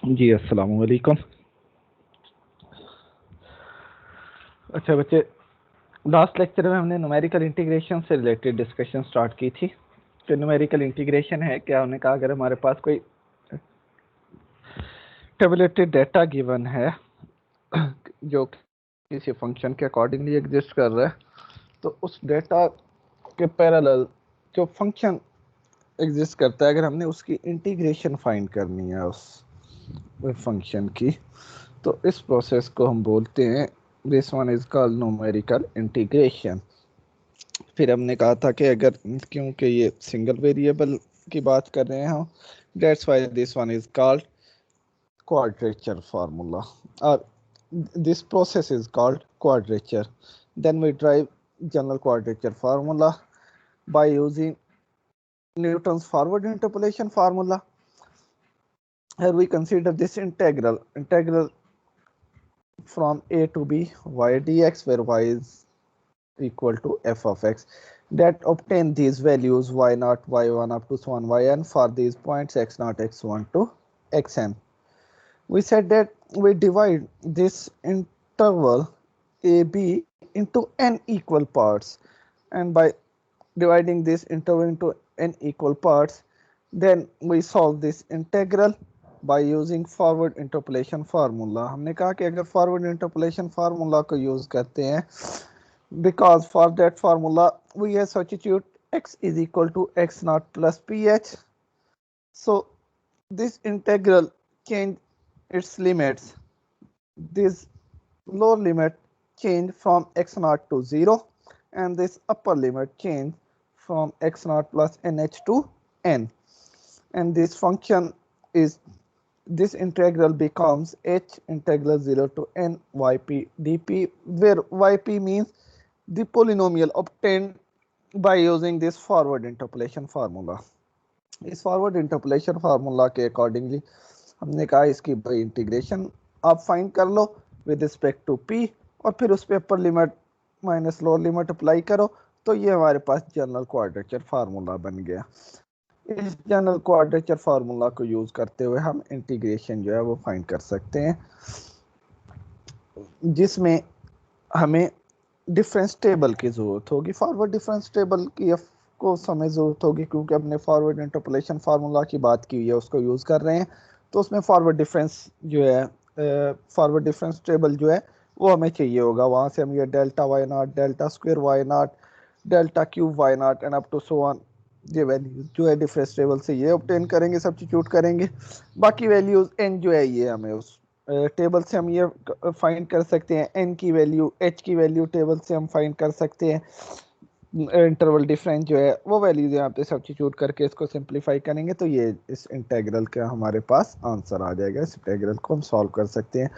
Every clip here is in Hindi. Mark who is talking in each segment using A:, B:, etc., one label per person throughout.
A: जी अस्सलाम वालेकुम। अच्छा बच्चे, लास्ट लेक्चर में हमने न्यूमेरिकल इंटीग्रेशन से रिलेटेड डिस्कशन स्टार्ट की थी। तो न्यूमेरिकल इंटीग्रेशन है क्या, हमने कहा अगर हमारे पास कोई टेबुलेटेड डाटा गिवन है जो किसी फंक्शन के अकॉर्डिंगली एग्जिस्ट कर रहा है, तो उस डाटा के पैरेलल जो फंक्शन एग्जिस्ट करता है, अगर हमने उसकी इंटीग्रेशन फाइंड करनी है उस फंक्शन की, तो इस प्रोसेस को हम बोलते हैं, this one is called numerical integration. फिर हमने कहा था कि अगर, क्योंकि ये सिंगल वेरिएबल की बात कर रहे हैं हम, that's why this one is called quadrature formula, or this process is called quadrature. Then we derive general quadrature formula by using Newton's forward interpolation formula. Here we consider this integral from a to b y dx, where y is equal to f of x, that obtain these values y naught y1 up to so on yn for these points x naught x1 to xn. We said that we divide this interval AB into n equal parts, and by dividing this interval into n equal parts, then we solve this integral by using forward interpolation formula. हमने कहा कि अगर forward interpolation formula को use करते हैं, because for that formula we have substitute x is equal to x naught plus ph, so this integral change its limits. This lower limit change from x naught to 0, and this upper limit change from x naught plus nh to n, and this function is, this integral becomes h integral 0 to n yp dp, where yp means the polynomial obtained by using this forward interpolation formula. इस फॉरवर्ड इंटरपोलेशन फार्मूला के अकॉर्डिंगली हमने कहा इसकी भाई इंटीग्रेशन आप फाइंड कर लो विद रिस्पेक्ट टू पी, और फिर उस पर upper limit minus lower limit apply करो, तो ये हमारे पास जनरल क्वाड्रेचर फार्मूला बन गया। इस जनरल क्वाड्रेचर फार्मूला को यूज करते हुए हम इंटीग्रेशन जो है वो फाइंड कर सकते हैं, जिसमें हमें डिफरेंस टेबल की ज़रूरत होगी। फॉरवर्ड डिफरेंस टेबल की को समय ज़रूरत होगी, क्योंकि हमने फॉरवर्ड इंटरपोलेशन फार्मूला की बात की हुई है, उसको यूज़ कर रहे हैं, तो उसमें फॉरवर्ड डिफरेंस जो है, फॉरवर्ड डिफरेंस टेबल जो है वो हमें चाहिए होगा। वहाँ से हम ये delta Y naught, delta square Y naught, delta cube Y naught and up to so on, ये वैल्यूज जो है डिफरेंस टेबल से ये ऑब्टेन करेंगे, सब्स्टिट्यूट करेंगे। बाकी वैल्यूज एन जो है ये हमें उस टेबल से हम ये फाइंड कर सकते हैं, एन की वैल्यू, एच की वैल्यू टेबल से हम फाइंड कर सकते हैं, इंटरवल डिफरेंस जो है वो वैल्यूज यहाँ पे सब्स्टिट्यूट करके इसको सिंप्लीफाई करेंगे, तो ये इस इंटेग्रल का हमारे पास आंसर आ जाएगा। इस इंटेग्रल को हम सॉल्व कर सकते हैं,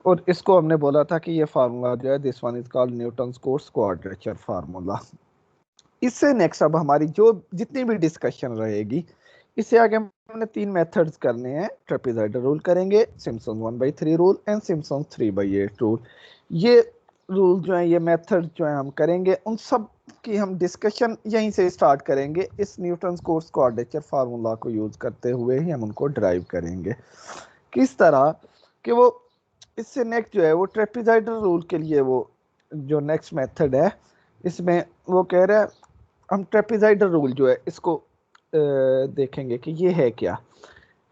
A: और इसको हमने बोला था कि ये फार्मूला जो है, this one is called Newton's Cotes quadrature formula. इससे नेक्स्ट अब हमारी जो जितनी भी डिस्कशन रहेगी, इससे आगे हमने 3 मेथड्स करने हैं। ट्रेपेजॉइडल रूल करेंगे, Simpson 1/3 rule and Simpson 3/8 rule. ये रूल जो है, ये मेथड जो है हम करेंगे, उन सब की हम डिस्कशन यहीं से स्टार्ट करेंगे। इस न्यूटन्स कोट्स क्वाड्रेचर फार्मूला को यूज करते हुए ही हम उनको ड्राइव करेंगे। किस तरह कि वो इससे नेक्स्ट जो है वो ट्रेपेजॉइडल रूल के लिए, वो जो नेक्स्ट मेथड है, इसमें वो कह रहा है हम ट्रेपेजॉइडल रूल जो है इसको देखेंगे कि ये है क्या।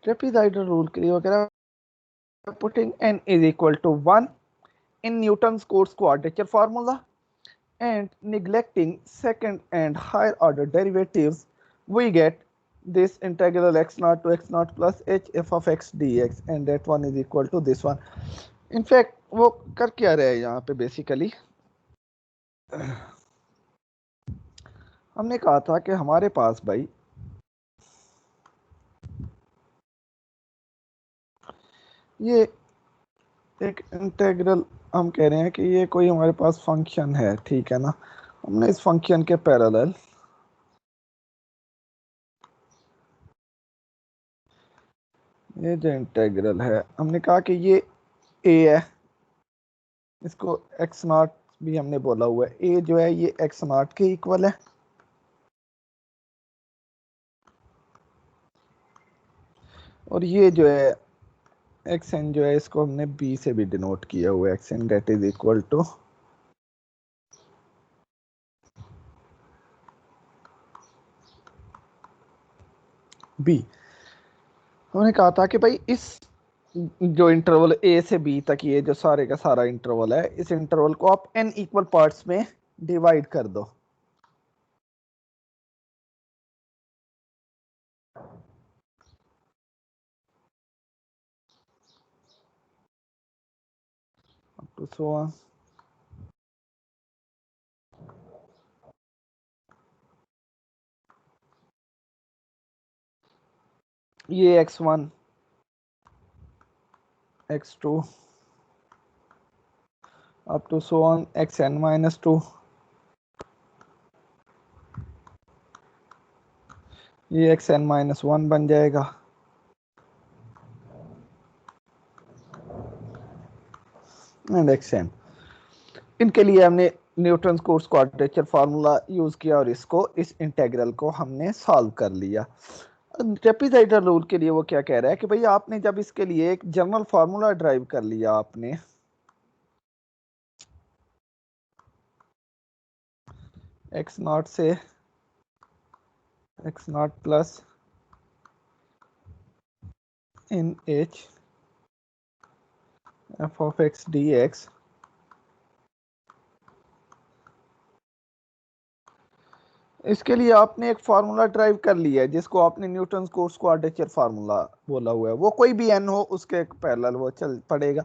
A: ट्रेपेजॉइडल रूल के लिए वगैरह, putting n is equal to 1 in Newton's course quadrature formula and neglecting second and higher order derivatives, we get this integral x naught to x naught plus h f of x dx, and that one is equal to this one. In fact वो कर क्या रहे हैं यहाँ पे, बेसिकली हमने कहा था कि हमारे पास भाई ये एक इंटेग्रल, हम कह रहे हैं कि ये कोई हमारे पास फंक्शन है, ठीक है ना। हमने इस फंक्शन के पैरेलल ये जो इंटेग्रल है, हमने कहा कि ये ए है, इसको एक्स नॉट भी हमने बोला हुआ है, ए जो है ये एक्स नॉट के इक्वल है, और ये जो है एक्स एन जो है इसको हमने बी से भी डिनोट किया हुआ है, X N that is equal to B. हमने कहा था कि भाई इस जो इंटरवल ए से बी तक, ये जो सारे का सारा इंटरवल है, इस इंटरवल को आप एन इक्वल पार्ट्स में डिवाइड कर दो। तो सो ऑन। ये x1 x2 up to so on xn minus 2, ये xn माइनस 1 बन जाएगा। एंड xn, इनके लिए हमने Newton Cotes quadrature formula use किया और इसको, इस इंटीग्रल को हमने सॉल्व कर लिया। ट्रेपेजॉइडल रूल के लिए वो क्या कह रहा है कि भाई आपने जब इसके लिए एक जनरल फार्मूला ड्राइव कर लिया, आपने एक्स नॉट से x not plus in H F of x D x, इसके लिए आपने एक फार्मूला ड्राइव कर लिया है जिसको आपने न्यूटन कोट्स क्वाड्रेचर फार्मूला बोला हुआ है। वो कोई भी एन हो उसके पैरेलल वो चल पड़ेगा।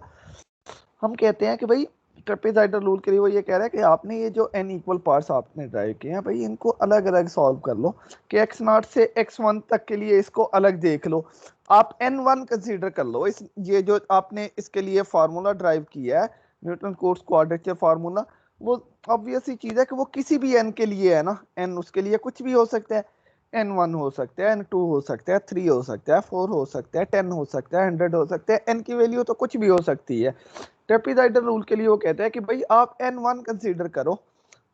A: हम कहते हैं कि भाई ट्रेपेजॉइडल रूल के लिए वो ये कह रहा है कि आपने ये जो एन इक्वल पार्ट्स आपने ड्राइव किए हैं, भाई इनको अलग अलग सॉल्व कर लो कि एक्स नॉट से एक्स वन तक के लिए इसको अलग देख लो। आप एन वन कंसिडर कर लो। इस ये जो आपने इसके लिए फार्मूला ड्राइव किया है, न्यूटन कोट्स क्वाड्रेचर फार्मूला, वो ऑब्वियस ही चीज है कि वो किसी भी एन के लिए है ना। एन उसके लिए कुछ भी हो सकता है, एन वन हो सकता है, एन टू हो सकता है, थ्री हो सकता है, फोर हो सकता है, 10 हो सकता है, 100 हो सकता है। एन की वैल्यू तो कुछ भी हो सकती है। ट्रेपेजॉइडल रूल के लिए वो कहता है कि भाई आप n1 कंसीडर करो,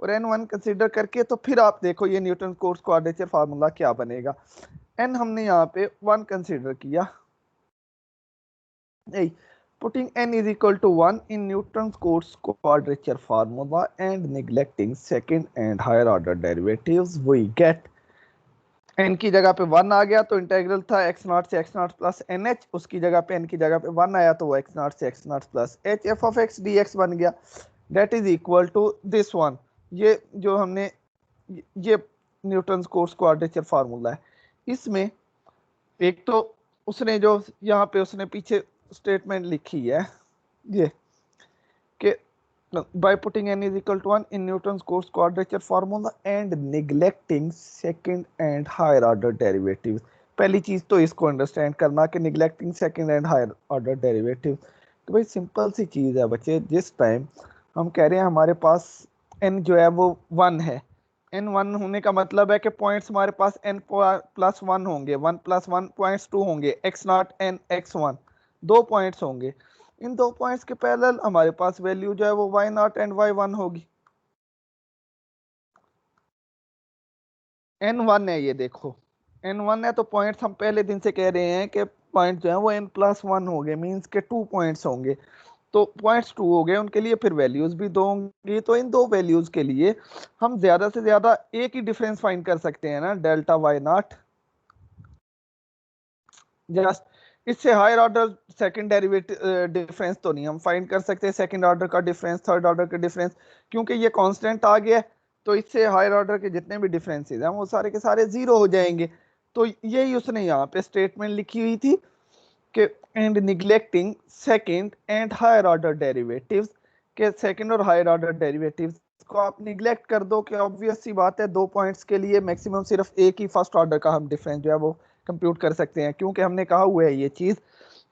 A: और n1 कंसीडर करके तो फिर आप देखो ये न्यूटन कोट्स क्वाड्रेचर फार्मूला क्या बनेगा। n हमने यहाँ पे 1 कंसीडर किया, putting n is equal to 1 in Newton's course quadrature formula and neglecting second and higher order derivatives, we get n की जगह पे 1 आ गया तो इंटीग्रल था x नॉट से x not plus N H, उसकी जगह पे n की जगह पे 1 आया तो वो x नॉट से x not plus H F of x D X बन गया। That is equal to this one. ये जो हमने ये न्यूटन कोट्स क्वाड्रेचर फार्मूला है, इसमें एक तो उसने जो यहाँ पे उसने पीछे स्टेटमेंट लिखी है ये कि by putting n is equal to 1 in Newton's course quadrature formula and neglecting second and higher order derivatives। पहली चीज तो इसको अंडरस्टैंड करना कि neglecting second and higher order derivatives, तो भाई सिंपल सी चीज है बच्चे। जिस टाइम हम कह रहे हैं हमारे पास n जो है वो 1 है, n 1 होने का मतलब है कि पॉइंट्स हमारे पास n प्लस 1 होंगे, 1 प्लस 1 पॉइंट्स 2 होंगे, x नॉट n x1 दो पॉइंट्स होंगे। इन दो पॉइंट्स के पैरेलल हमारे पास वैल्यू जो है वो y नॉट एंड y1 होगी। n1 है, ये देखो n1 है, तो पॉइंट्स हम पहले दिन से कह रहे हैं कि पॉइंट जो है वो n प्लस 1 हो गए, मीन्स के 2 पॉइंट्स होंगे। तो पॉइंट्स 2 हो गए, उनके लिए फिर वैल्यूज भी 2 होंगी। तो इन दो वैल्यूज के लिए हम ज्यादा से ज्यादा एक ही डिफरेंस फाइंड कर सकते हैं ना, डेल्टा y नॉट। जस्ट इससे higher order second derivative difference तो नहीं हम फाइंड कर सकते, सेकंड ऑर्डर का डिफरेंस, थर्ड ऑर्डर का डिफरेंस, क्योंकि ये कांस्टेंट आ गया। तो इससे हायर ऑर्डर के जितने भी डिफरेंसेस हैं वो सारे के सारे जीरो हो जाएंगे। तो यही उसने यहाँ पे स्टेटमेंट लिखी हुई थी कि and neglecting second and higher order derivatives, के सेकंड और हायर ऑर्डर डेरिवेटिव्स को आप निग्लेक्ट कर दो कि ऑब्वियस सी बात है दो पॉइंट्स के लिए मैक्सिमम सिर्फ एक ही फर्स्ट ऑर्डर का हम डिफरेंस जो है वो कंप्यूट कर सकते हैं, क्योंकि हमने कहा हुआ है ये चीज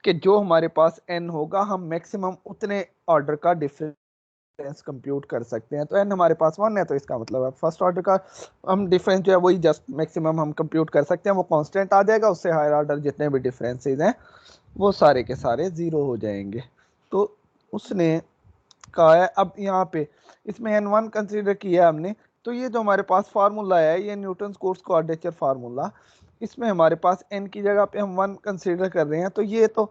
A: कि जो हमारे पास n होगा हम मैक्सिमम उतने ऑर्डर का डिफरेंस कंप्यूट कर सकते हैं। तो n हमारे पास 1 है, तो इसका मतलब है फर्स्ट ऑर्डर का हम डिफरेंस जो है वही जस्ट मैक्सिमम हम कंप्यूट कर सकते हैं, वो कांस्टेंट आ जाएगा, उससे हायर ऑर्डर जितने भी डिफरेंसेस हैं वो सारे के सारे जीरो हो जाएंगे। तो उसने कहा है, अब यहाँ पे इसमें n1 कंसीडर किया है हमने, तो ये जो हमारे पास फार्मूला है ये न्यूटन कोट्स क्वाड्रेचर फार्मूला, इसमें हमारे पास n की जगह पे हम 1 कंसीडर कर रहे हैं, तो ये तो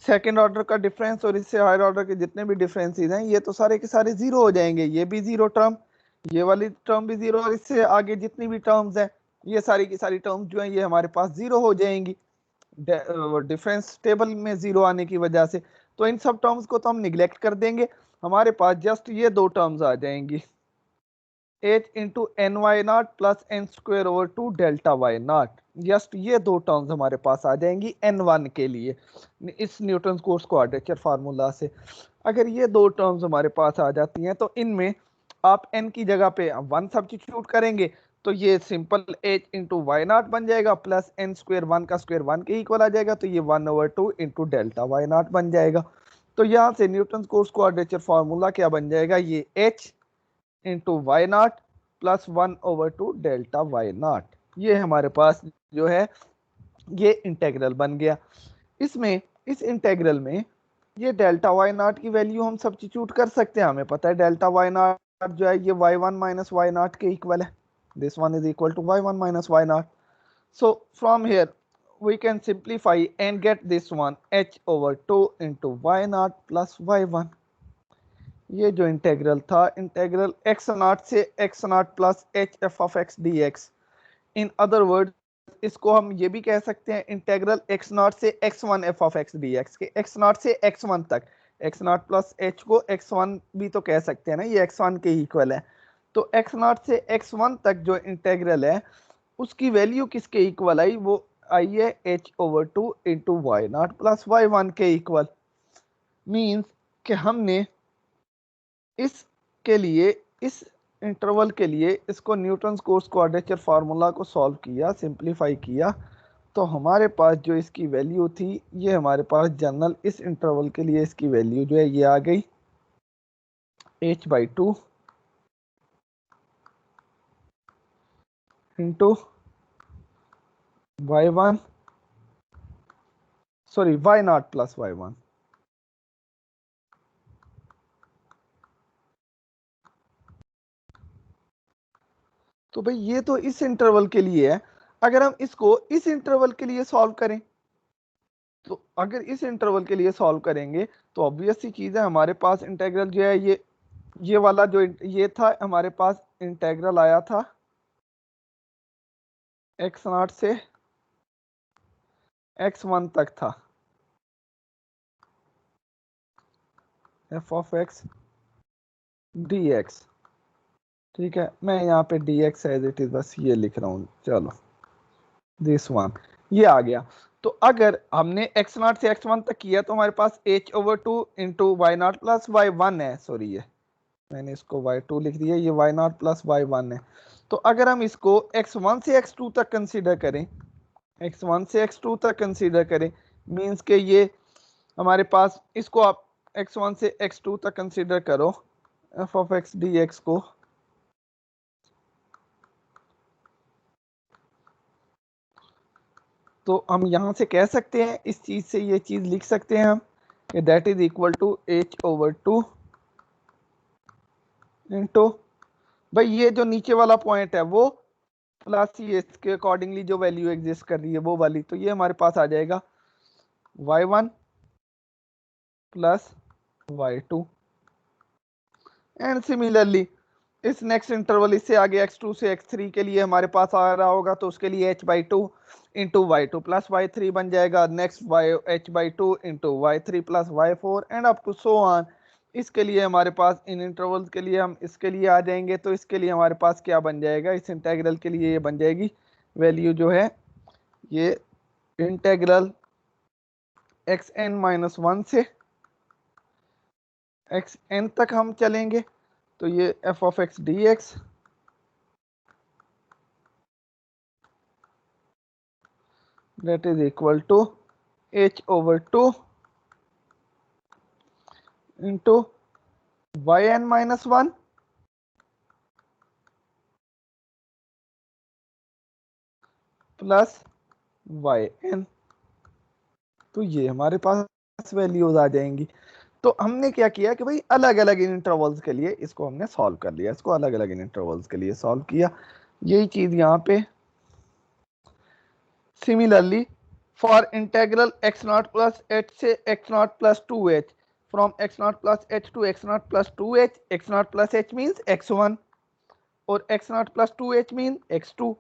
A: सेकंड ऑर्डर का डिफरेंस और इससे हायर ऑर्डर के जितने भी डिफरेंसेस हैं ये तो सारे के सारे जीरो हो जाएंगे, ये भी जीरो टर्म, ये वाली टर्म भी जीरो, और इससे आगे जितनी भी टर्म्स हैं ये सारी की सारी टर्म्स जो हैं ये हमारे पास जीरो हो जाएंगी डिफरेंस टेबल में जीरो आने की वजह से। तो इन सब टर्म्स को तो हम निग्लेक्ट कर देंगे, हमारे पास जस्ट ये दो टर्म्स आ जाएंगी, h into N why not plus N square over two delta Y naught. Just ये दो टर्म्स हमारे पास आ जाएंगी n1 के लिए इस न्यूटन कोट्स क्वाड्रेचर फार्मूला से। अगर ये दो टर्म्स हमारे पास आ जाती हैं तो इनमें आप n की जगह पे 1 सब्स्टिट्यूट करेंगे तो ये simple h into why not बन जाएगा प्लस एन स्क्वेयर 1 का स्क्वेयर 1 के इक्वल आ जाएगा, तो ये 1/2 इंटू डेल्टा वाई नॉट बन जाएगा। तो यहाँ से न्यूटन कोट्स क्वाड्रेचर फार्मूला क्या बन जाएगा, ये h into why not plus 1/2 delta why not, ये हमारे पास जो है ये इंटेग्रल बन गया। इसमें इस इंटेग्रल में ये डेल्टा वाई नॉट की वैल्यू हम सब्स्टिट्यूट कर सकते हैं, हमें पता है डेल्टा वाई नॉट जो है ये y1 माइनस वाई नॉट के इक्वल है, this one is equal to y1 minus Y naught. So from here we can simplify and get this one h/2 into y naught plus y1। ये जो इंटेग्रल था इंटेग्रल x नॉट से x not plus H F of x D x, in other word इसको हम ये भी कह सकते हैं इंटेग्रल x नॉट से x1 F of x D x के x नॉट से x1 तक, x नॉट प्लस h को x1 भी तो कह सकते हैं ना, ये x1 के इक्वल है। तो x नॉट से x1 तक जो इंटेग्रल है उसकी वैल्यू किसके इक्वल आई, वो आई है h/2 into why not plus y1 के इक्वल। मीन्स कि हमने इसके लिए इस इंटरवल के लिए इसको न्यूटन्स कोट्स क्वाड्रेचर फार्मूला को सॉल्व किया, सिंप्लीफाई किया, तो हमारे पास जो इसकी वैल्यू थी ये हमारे पास जनरल इस इंटरवल के लिए इसकी वैल्यू जो है ये आ गई h/2 into y1 sorry Y not plus y1। तो भाई ये तो इस इंटरवल के लिए है, अगर हम इसको इस इंटरवल के लिए सॉल्व करें तो अगर इस इंटरवल के लिए सॉल्व करेंगे तो ऑब्वियस सी चीज है हमारे पास इंटेग्रल जो है ये वाला जो ये था हमारे पास इंटेग्रल आया था x नॉट से x1 तक था f ऑफ x dx, ठीक है, मैं यहाँ पे dx एज इट इज बस ये लिख रहा हूँ, चलो दिस वन ये आ गया। तो अगर हमने x नॉट से x1 तक किया तो हमारे पास h/2 into why not plus y1 है, सॉरी ये मैंने इसको y2 लिख दिया, ये y नॉट प्लस y1 है। तो अगर हम इसको x1 से x2 तक कंसीडर करें, x1 से x2 तक कंसीडर करें मींस के ये हमारे पास इसको आप x1 से x2 तक कंसीडर करो f ऑफ x dx को, तो हम यहां से कह सकते हैं इस चीज से ये चीज लिख सकते हैं हम कि that is equal to h/2 into भाई ये जो नीचे वाला पॉइंट है वो प्लस ये इसके अकॉर्डिंगली जो वैल्यू एग्जिस्ट कर रही है वो वाली, तो ये हमारे पास आ जाएगा y1 plus y2 and similarly इस नेक्स्ट इंटरवल इससे आगे x2 से x3 के लिए हमारे पास आ रहा होगा तो उसके लिए h/2 into y2 plus y3 बन जाएगा, next h/2 into y3 plus y4 and up to so on. इसके लिए हमारे पास इन इंटरवल्स के लिए हम इसके लिए आ जाएंगे, तो इसके लिए हमारे पास क्या बन जाएगा, इस इंटेग्रल के लिए ये बन जाएगी वैल्यू जो है ये इंटेग्रल xn-1 से xn तक हम चलेंगे तो ये f of x dx that is equal to h/2 into yn-1 plus yn। तो ये हमारे पास वैल्यूज आ जाएंगी। तो हमने क्या किया कि भाई अलग अलग इंटरवल्स के लिए इसको हमने सॉल्व कर लिया, इसको अलग अलग इंटरवल्स के लिए सॉल्व किया, यही चीज यहाँ पे similarly for integral x not plus H से x not plus two H, from x not plus H to x not plus two H, x not plus H means x1 और x not plus two H mean x2।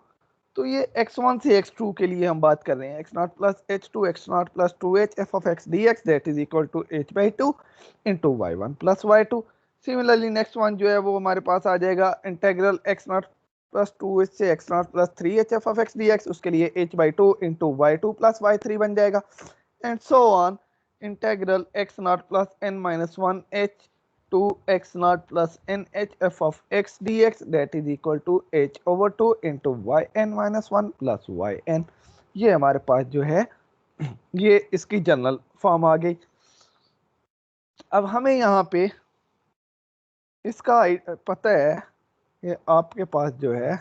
A: तो ये x1 से x2 के लिए हम बात कर रहे हैं, x not plus H to x not plus two H F of x D X that is equal to H by two into Y one plus Y two. Similarly next one जो है वो हमारे पास आ जाएगा integral x not plus two H से x not plus three H F of x D X, उसके लिए h by two into Y two plus Y three बन जाएगा and so on. Integral x not plus n minus one H to x naught plus n h f of x dx that is equal to h over 2 into yn minus 1 plus yn। ये हमारे पास जो है ये इसकी जनरल फॉर्म आ गई। अब हमें यहाँ पे इसका पता है कि आपके पास जो है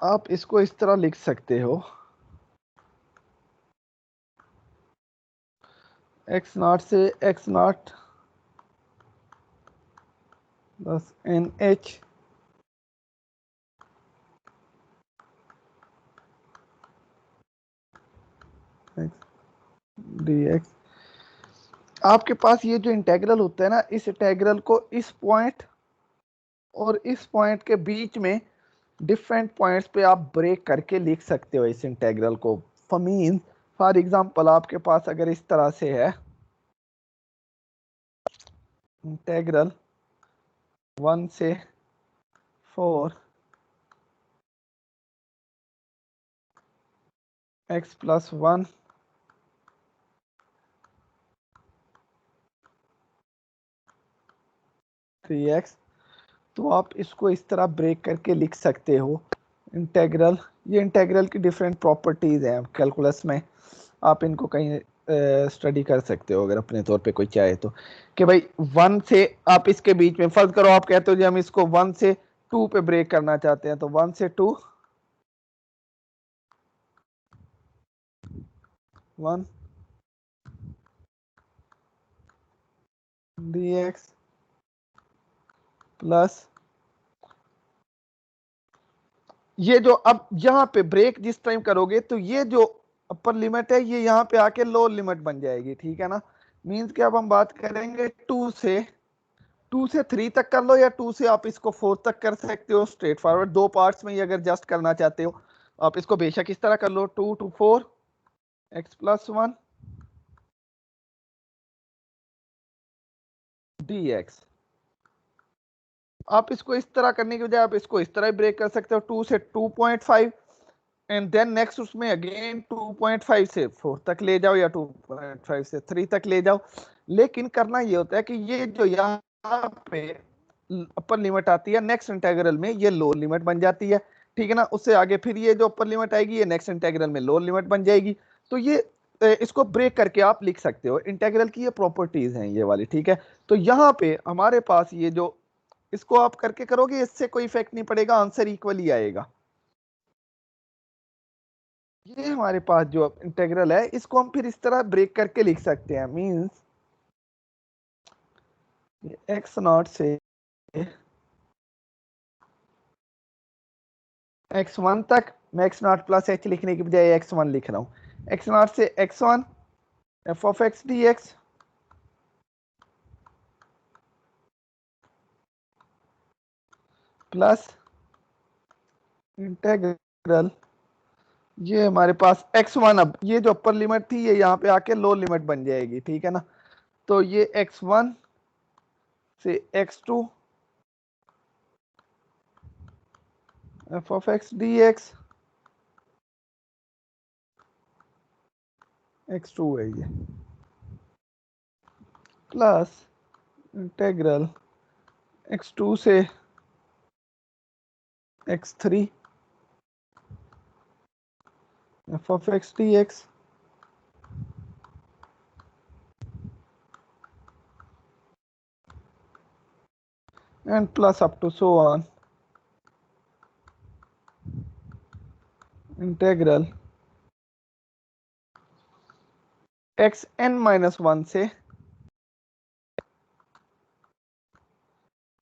A: आप इसको इस तरह लिख सकते हो, x नॉट से x not plus N H D X. आपके पास ये जो इंटेग्रल होता है ना, इस इंटेग्रल को इस पॉइंट और इस पॉइंट के बीच में डिफरेंट पॉइंट्स पे आप ब्रेक करके लिख सकते हो इस इंटेग्रल को। मीन फॉर एग्जांपल आपके पास अगर इस तरह से है इंटेग्रल 1 से 4 x प्लस 1 3x, तो आप इसको इस तरह ब्रेक करके लिख सकते हो इंटेग्रल। ये इंटेग्रल की डिफरेंट प्रॉपर्टीज हैं कैलकुलस में, आप इनको कहीं स्टडी कर सकते हो अगर अपने तौर पे कोई चाहे तो, कि भाई 1 से आप इसके बीच में फर्ज करो आप कहते हो जी हम इसको 1 से 2 पे ब्रेक करना चाहते हैं, तो 1 से 2 1 dx प्लस ये जो अब यहाँ पे ब्रेक जिस टाइम करोगे तो ये जो अपर लिमिट है ये यहाँ पे आके लोअर लिमिट बन जाएगी, ठीक है ना। मींस कि अब हम बात करेंगे 2 से 3 तक कर लो या 2 से आप इसको 4 तक कर सकते हो, स्ट्रेट फॉरवर्ड दो पार्ट्स में ही अगर जस्ट करना चाहते हो आप इसको बेशक इस तरह कर लो 2 to 4 x प्लस 1 dx। आप इसको इस तरह करने की बजाय आप इसको इस तरह ब्रेक कर सकते हो 2 से 2.5 एंड देन नेक्स्ट उसमें अगेन 2.5 से 4 तक ले जाओ या 2.5 से 3 तक ले जाओ। लेकिन करना ये होता है कि ये जो यहाँ पे अपर लिमिट आती है नेक्स्ट इंटेग्रल में ये लोअर लिमिट बन जाती है, ठीक है ना। उससे आगे फिर ये जो अपर लिमिट आएगी ये नेक्स्ट इंटेग्रल में लोअर लिमिट बन जाएगी। तो ये इसको ब्रेक करके आप लिख सकते हो, इंटेग्रल की ये प्रॉपर्टीज हैं ये वाली, ठीक है। तो यहाँ पे हमारे पास ये जो इसको आप करके करोगे इससे कोई इफेक्ट नहीं पड़ेगा, आंसर इक्वली आएगा। ये हमारे पास जो इंटेग्रल है इसको हम फिर इस तरह ब्रेक करके लिख सकते हैं, मींस एक्स नॉट से x1 तक, मैं x नॉट प्लस एच लिखने की बजाय x1 लिख रहा हूँ, x नॉट से x1 F of x D x plus integral ये हमारे पास x1, अब ये जो अपर लिमिट थी ये यहाँ पे आके लोअर लिमिट बन जाएगी, ठीक है ना। तो ये x1 से x2 F of x D X x2 है ये प्लस इंटेग्रल x2 से x3 F of x D X and plus up to so on integral x n minus 1 से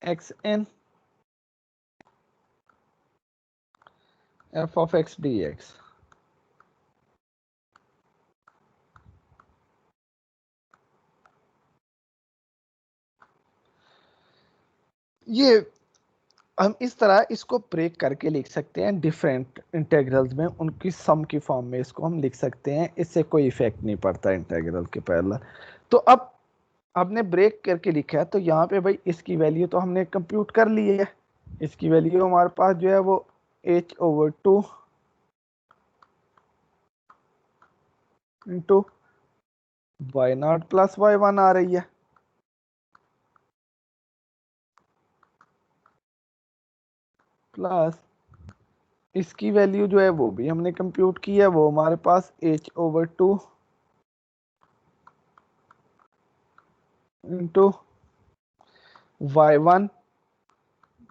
A: X N F of x D x. ये हम इस तरह इसको ब्रेक करके लिख सकते हैं डिफरेंट इंटेग्रल्स में, उनकी सम की फॉर्म में इसको हम लिख सकते हैं, इससे कोई इफेक्ट नहीं पड़ता इंटेग्रल के पैरेलल। तो अब हमने ब्रेक करके लिखा है, तो यहाँ पे भाई इसकी वैल्यू तो हमने कंप्यूट कर ली है। इसकी वैल्यू हमारे पास जो है वो h/2 into y0 plus y1 आ रही है, प्लस इसकी वैल्यू जो है वो भी हमने कंप्यूट की है, वो हमारे पास h/2 into y1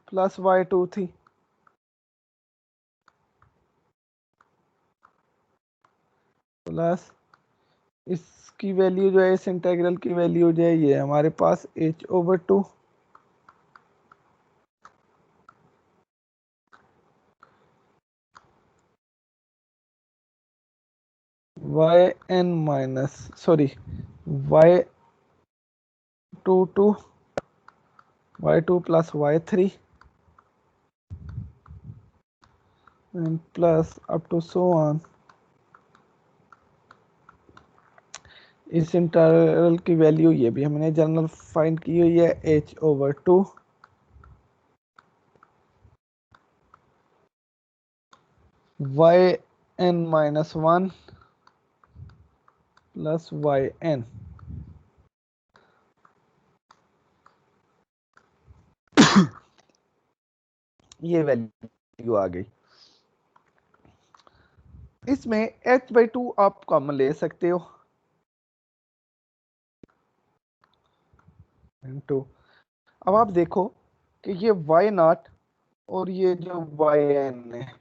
A: plus y2 थी, प्लस इसकी वैल्यू जो है, इस इंटीग्रल की वैल्यू जो है ये हमारे पास h/2 yn minus sorry y2 two y2 plus y3 and plus up to so on. इस इंटीग्रल की वैल्यू ये भी हमने जनरल फाइंड की हुई है, h/2 yn minus 1 plus yn। ये वैल्यू आ गई। इसमें h/2 आप कॉमन ले सकते हो इनटू, अब आप देखो कि ये y0 और ये जो yn है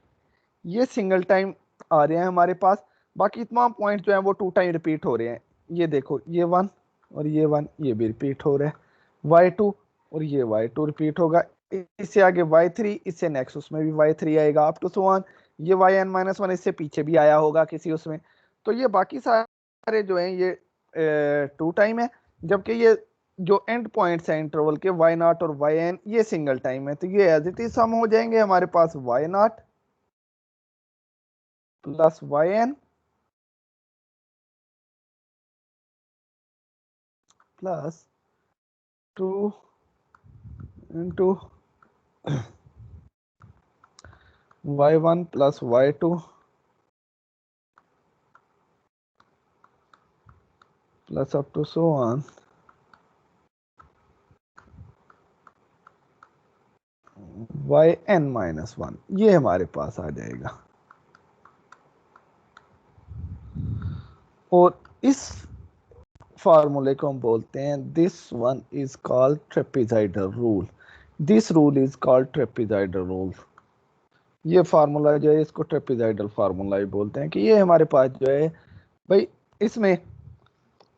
A: ये सिंगल टाइम आ रहे हैं हमारे पास, बाकी तमाम पॉइंट जो है वो 2 टाइम रिपीट हो रहे हैं। ये देखो ये 1 और ये 1 ये भी रिपीट हो रहा है, y2 और ये y2 रिपीट होगा, इससे आगे y3, इससे नेक्स्ट उसमें भी y3 आएगा अप टू सो ऑन। ये yn-1 इससे पीछे भी आया होगा किसी उसमें। तो ये बाकी सारे जो हैं ये 2 टाइम है, जबकि ये जो एंड पॉइंट्स हैं इंटरवल के y0 और yn ये सिंगल टाइम है। तो ये एज इट इज सम हो जाएंगे हमारे पास y0 plus yn plus 2 into y1 plus y2 plus up to so on yn-1, ये हमारे पास आ जाएगा। और इस फार्मूले को हम बोलते हैं, this one is called trapezoidal rule. This rule is called trapezoidal rule. ये फार्मूला जो है इसको ट्रेपेजॉइडल फार्मूला ही बोलते हैं कि ये हमारे पास जो है भाई, इसमें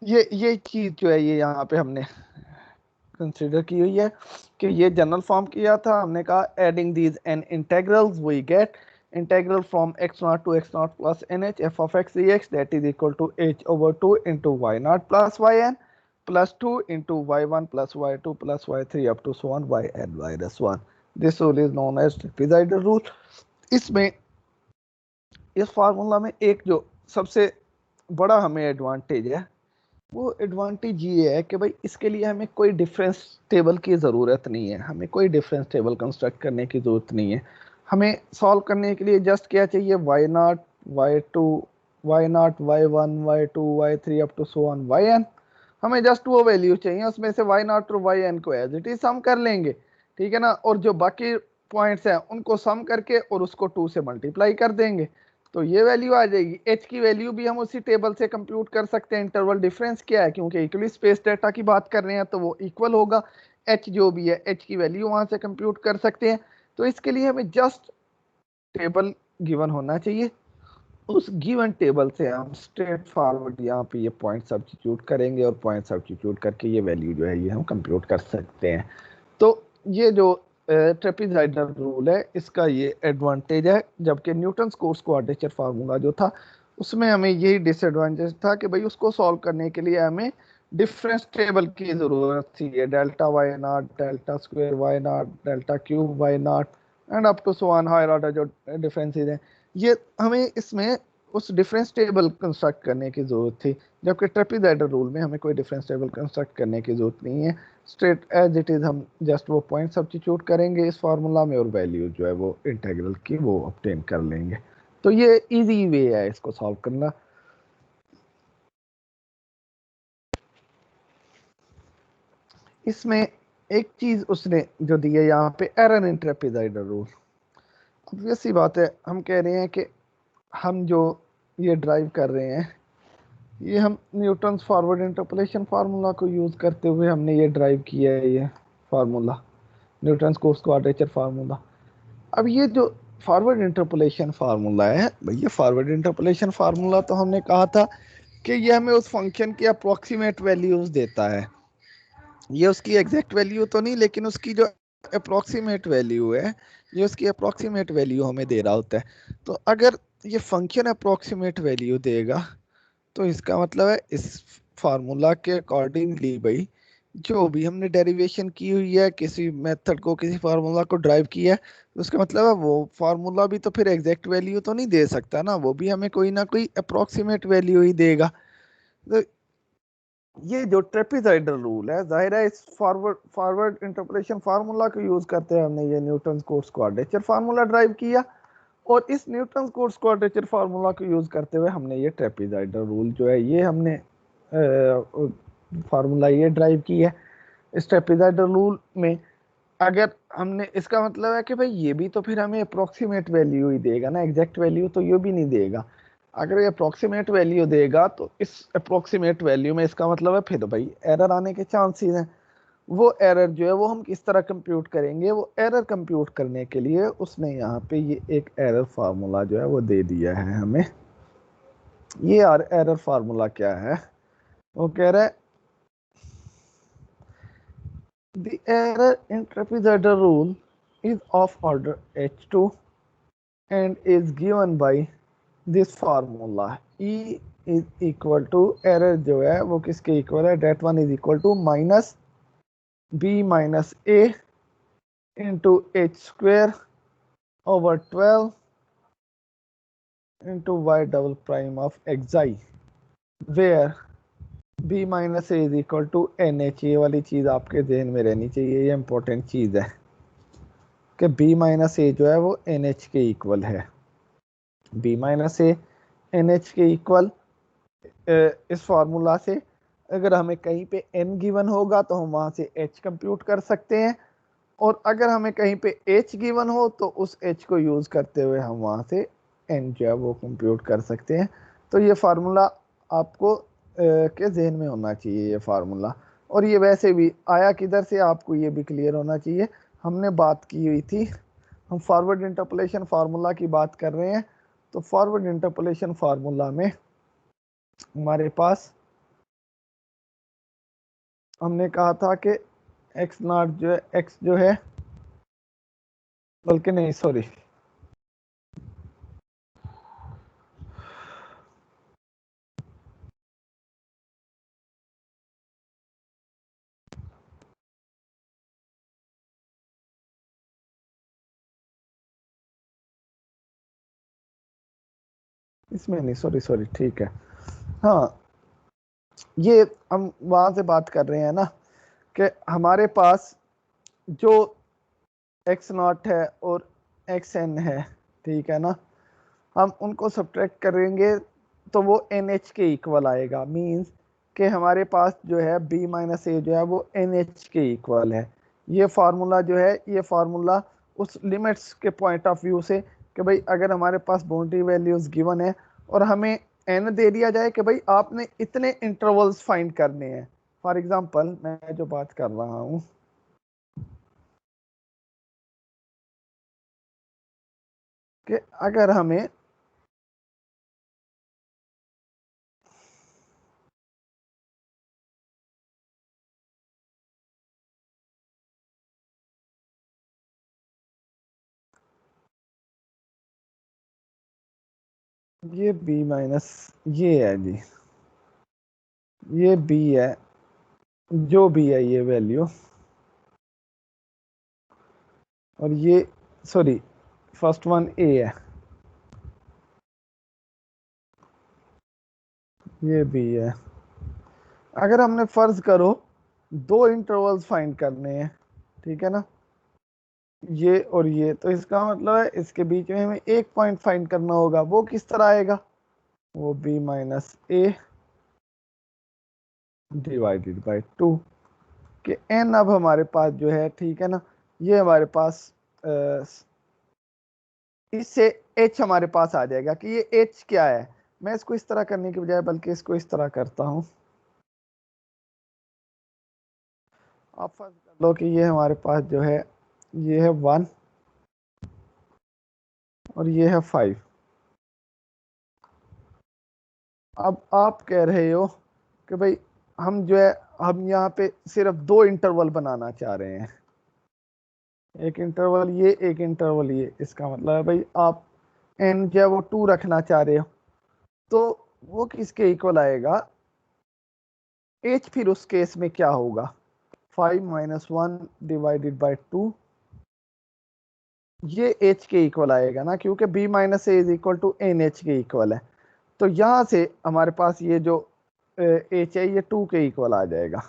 A: ये चीज जो है ये यहाँ पे हमने कंसीडर की हुई है कि ये जनरल फॉर्म किया था। हमने कहा adding these N integrals we get integral from x0 to x0 plus nh f of x dx that is equal to h/2 into y0 plus yn plus 2 into y1 plus y2 plus y3 up to so on yn minus 1. This rule is known as trapezoidal rule. इसमें इस फार्मूला में एक जो सबसे बड़ा हमें एडवांटेज है, वो एडवांटेज ये है कि भाई इसके लिए हमें कोई डिफरेंस टेबल की ज़रूरत नहीं है, हमें कोई डिफरेंस टेबल कंस्ट्रक्ट करने की ज़रूरत नहीं है। हमें सॉल्व करने के लिए जस्ट क्या चाहिए, y0 y2 y0 y1 y2 y3 up to so on yn। हमें जस्ट वो वैल्यू चाहिए, उसमें से y0 और yn को एज इट इज सम कर लेंगे, ठीक है ना, और जो बाकी पॉइंट्स हैं उनको सम करके और उसको 2 से मल्टीप्लाई कर देंगे, तो ये वैल्यू आ जाएगी। h की वैल्यू भी हम उसी टेबल से कंप्यूट कर सकते हैं। इंटरवल डिफरेंस क्या है, क्योंकि इक्वली स्पेस डाटा की बात कर रहे हैं तो वो इक्वल होगा, h जो भी है h की वैल्यू वहां से कंप्यूट कर सकते हैं। तो इसके लिए हमें जस्ट टेबल गिवन होना चाहिए, उस गिवन टेबल से हम स्ट्रेट फॉरवर्ड यहाँ पे ये पॉइंट सब्स्टिट्यूट करेंगे और पॉइंट सब्स्टिट्यूट करके ये वैल्यू जो है ये हम कंप्यूट कर सकते हैं। तो ये जो ट्रेपेजॉइडल रूल है इसका ये एडवांटेज है, जबकि न्यूटन्स कोट्स क्वाड्रेचर फार्मूला जो था उसमें हमें यही डिसएडवांटेज था कि भाई उसको सॉल्व करने के लिए हमें डिफरेंस टेबल की ज़रूरत थी, ये delta Y naught, delta square Y naught, delta cube Y naught and up to so on higher order जो डिफरेंसेस हैं, ये हमें इसमें उस डिफरेंस टेबल कंस्ट्रक्ट करने की ज़रूरत थी। जबकि ट्रेपेजॉइडल रूल में हमें कोई डिफरेंस टेबल कंस्ट्रक्ट करने की ज़रूरत नहीं है, स्ट्रेट एज इट इज़ हम जस्ट वो पॉइंट सब्स्टिट्यूट करेंगे इस फार्मूला में और वैल्यू जो है वो इंटीग्रल की वो ऑब्टेन कर लेंगे। तो ये इजी वे है इसको सॉल्व करना। इसमें एक चीज उसने जो दी है यहाँ पे, एरर इन ट्रेपेजॉइडल रूल। अब सी बात है, हम कह रहे हैं कि हम जो ये ड्राइव कर रहे हैं ये हम न्यूटन्स फॉरवर्ड इंटरपोलेशन फार्मूला को यूज करते हुए हमने ये ड्राइव किया है, ये formula Newton's Cotes quadrature formula. अब ये जो फॉरवर्ड इंटरपोलेशन फार्मूला है भैया, फॉरवर्ड इंटरपोलेशन फार्मूला तो हमने कहा था कि ये हमें उस फंक्शन की अप्रोक्सीमेट वैल्यूज देता है, ये उसकी एग्जैक्ट वैल्यू तो नहीं लेकिन उसकी जो अप्रोक्सीमेट वैल्यू है, ये उसकी अप्रोक्सीमेट वैल्यू हमें दे रहा होता है। तो अगर ये फंक्शन अप्रोक्सीमेट वैल्यू देगा तो इसका मतलब है इस फार्मूला के अकॉर्डिंगली भाई जो भी हमने डेरिवेशन की हुई है, किसी मेथड को, किसी फार्मूला को ड्राइव किया है, तो उसका मतलब है वो फार्मूला भी तो फिर एग्जैक्ट वैल्यू तो नहीं दे सकता ना, वो भी हमें कोई ना कोई अप्रोक्सीमेट वैल्यू ही देगा। तो ये जो ट्रेपेजॉइडल रूल है, जाहिर है इस फॉरवर्ड फॉरवर्ड इंटरपोलेशन फार्मूला को यूज करते हैं हमने ये Newton Cotes quadrature formula drive किया, और इस न्यूटन कोट्स क्वाड्रेचर फार्मूला को यूज करते हुए हमने ये ट्रेपेजॉइडल रूल जो है ये हमने फार्मूला ये ड्राइव की है। इस ट्रेपेजॉइडल रूल में अगर हमने, इसका मतलब है कि भाई ये भी तो फिर हमें अप्रोक्सीमेट वैल्यू ही देगा ना, एग्जैक्ट वैल्यू तो ये भी नहीं देगा। अगर ये अप्रोक्सीमेट वैल्यू देगा तो इस अप्रोक्सीमेट वैल्यू में इसका मतलब है फिर भाई एरर आने के चांसेस हैं। वो एरर जो है वो हम किस तरह कंप्यूट करेंगे, वो एरर कंप्यूट करने के लिए उसने यहाँ पे ये एक एरर फार्मूला जो है वो दे दिया है हमें। ये यार एरर फार्मूला क्या है, वो कह रहा है the error in trapezoidal rule is of order h2 and is given by this formula e is equal to, error जो है वो किसके इक्वल है, that one is equal to minus b minus a into H square over 12 into Y double prime of xi, where b minus A is equal to N H. ये वाली चीज़ आपके जहन में रहनी चाहिए, ये इंपॉर्टेंट चीज़ है कि b माइनस ए जो है वो एन एच के इक्वल है। b minus A N H के इक्वल, इस फार्मूला से अगर हमें कहीं पे n गिवन होगा तो हम वहाँ से h कंप्यूट कर सकते हैं, और अगर हमें कहीं पे h गिवन हो तो उस h को यूज़ करते हुए हम वहाँ से n जो है वो कंप्यूट कर सकते हैं। तो ये फार्मूला आपको के जहन में होना चाहिए ये फार्मूला। और ये वैसे भी आया किधर से आपको ये भी क्लियर होना चाहिए, हमने बात की हुई थी, हम फॉरवर्ड इंटरपोलेशन फार्मूला की बात कर रहे हैं। तो फॉरवर्ड इंटरपोलेशन फार्मूला में हमारे पास हमने कहा था कि एक्स नॉट जो है, एक्स जो है, बल्कि नहीं सॉरी, इसमें नहीं, सॉरी सॉरी, ठीक है। हाँ, ये हम वहां से बात कर रहे हैं ना कि हमारे पास जो एक्स नॉट है और एक्स एन है, ठीक है ना, हम उनको सब्ट्रैक्ट करेंगे तो वो एन एच के इक्वल आएगा। मींस कि हमारे पास जो है बी माइनस ए जो है वो एन एच के इक्वल है। ये फार्मूला जो है, ये फार्मूला उस लिमिट्स के पॉइंट ऑफ व्यू से कि भाई अगर हमारे पास बाउंड्री वैल्यूज गिवन है और हमें एन दे दिया जाए कि भाई आपने इतने इंटरवल्स फाइंड करने हैं। फॉर एग्जांपल मैं जो बात कर रहा हूँ कि अगर हमें ये b माइनस ये है जी, ये b है, जो भी है ये वैल्यू, और ये सॉरी फर्स्ट वन a है, ये b है। अगर हमने फर्ज करो दो इंटरवल्स फाइंड करने हैं, ठीक है ना, ये और ये, तो इसका मतलब है इसके बीच में हमें एक पॉइंट फाइंड करना होगा। वो किस तरह आएगा, वो b minus A divided by 2 कि n अब हमारे पास जो है, ठीक है ना, ये हमारे पास इससे h हमारे पास आ जाएगा कि ये h क्या है। मैं इसको इस तरह करने के बजाय बल्कि इसको इस तरह करता हूं। आप फर्ज कर लो कि ये हमारे पास जो है ये है 1 और ये है 5। अब आप कह रहे हो कि भाई हम जो है हम यहाँ पे सिर्फ दो इंटरवल बनाना चाह रहे हैं, एक इंटरवल ये एक इंटरवल ये। इसका मतलब है भाई आप n जो है वो 2 रखना चाह रहे हो, तो वो किसके इक्वल आएगा, h फिर उस केस में क्या होगा, 5 माइनस 1 डिवाइडेड बाई 2, ये h के इक्वल आएगा ना, क्योंकि b minus A is equal to N H के इक्वल है। तो यहां से हमारे पास ये जो h है ये 2 के इक्वल आ जाएगा।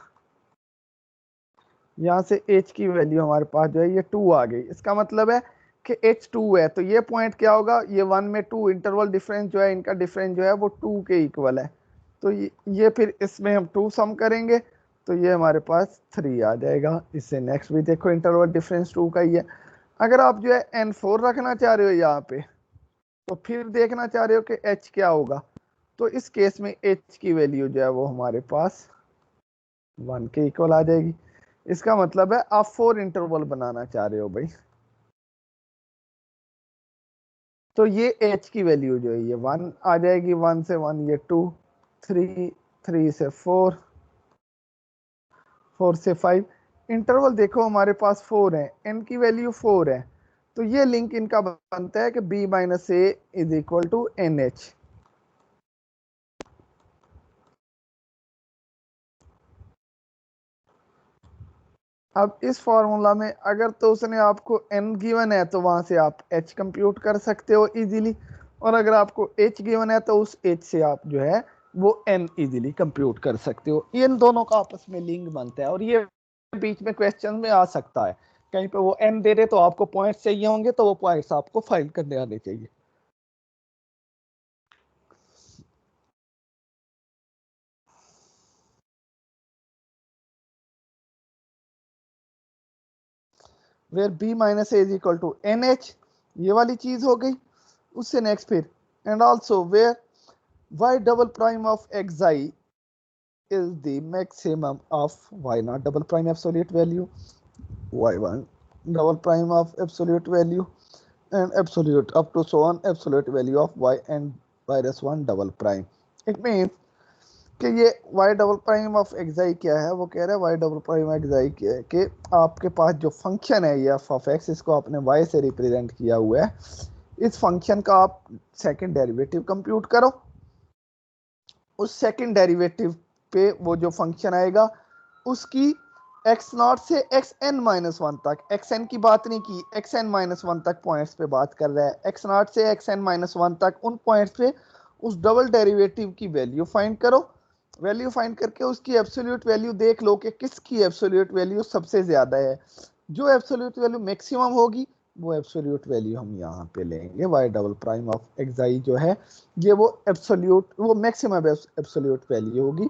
A: यहाँ से h की वैल्यू हमारे पास जो है ये 2 आ गई। इसका मतलब है कि h 2 है, तो ये पॉइंट क्या होगा, ये 1 में 2 इंटरवल डिफरेंस जो है, इनका डिफरेंस जो है वो 2 के इक्वल है। तो ये फिर इसमें हम 2 सम करेंगे तो ये हमारे पास 3 आ जाएगा। इससे नेक्स्ट भी देखो इंटरवल डिफरेंस 2 का ही है। अगर आप जो है n4 रखना चाह रहे हो यहाँ पे, तो फिर देखना चाह रहे हो कि h क्या होगा, तो इस केस में h की वैल्यू जो है वो हमारे पास 1 के इक्वल आ जाएगी। इसका मतलब है आप 4 इंटरवल बनाना चाह रहे हो भाई, तो ये h की वैल्यू जो है ये 1 आ जाएगी, 1 से 1 ये 2, 3, 3 से 4, 4 से 5। इंटरवल देखो हमारे पास 4 है, n की वैल्यू 4 है, तो ये लिंक इनका बनता है कि b minus A is equal to N H. अब इस फॉर्मूला में अगर तो उसने आपको n गिवन है तो वहां से आप h कंप्यूट कर सकते हो इजीली, और अगर आपको h गिवन है तो उस h से आप जो है वो n इजीली कंप्यूट कर सकते हो। इन दोनों का आपस में लिंक बनता है, और ये बीच में क्वेश्चन में आ सकता है, कहीं पे वो n दे दे तो आपको पॉइंट्स चाहिए होंगे, तो वो पॉइंट्स आपको फाइंड करने आने चाहिए। Where b minus A is equal to N H, ये वाली चीज हो गई। उससे नेक्स्ट फिर and also where y double prime of xi is the maximum of y naught double prime absolute value, y1 double prime of absolute value, and absolute up to so on absolute value of y and minus 1 double prime. It means कि ये y double prime of xi क्या है, वो कह रहा है y डबल प्राइम xi क्या है कि आपके पास जो फंक्शन है ये f ऑफ x, इसको आपने y से रिप्रेजेंट किया हुआ है, इस फंक्शन का आप सेकंड डेरिवेटिव कंप्यूट करो। उस सेकंड डेरिवेटिव पे वो जो फंक्शन आएगा उसकी एक्स नॉट से एक्स एन माइनस वन तक, एक्स एन की बात नहीं की, एक्स एन माइनस वन तक पॉइंट्स पे बात कर रहा है, एक्स नॉट से एक्स एन माइनस वन तक उन पॉइंट्स पे उस डबल डेरिवेटिव की वैल्यू फाइंड करो। वैल्यू फाइंड करके उसकी एब्सोल्यूट वैल्यू देख लो कि किसकी एब्सोल्यूट वैल्यू सबसे ज्यादा है। जो एब्सोल्यूट वैल्यू मैक्सिमम होगी वो एब्सोल्यूट वैल्यू हम यहाँ पे लेंगे। Y double prime of xi जो है ये वो एब्सोल्यूट वो मैक्सिमम एब्सोल्यूट वैल्यू होगी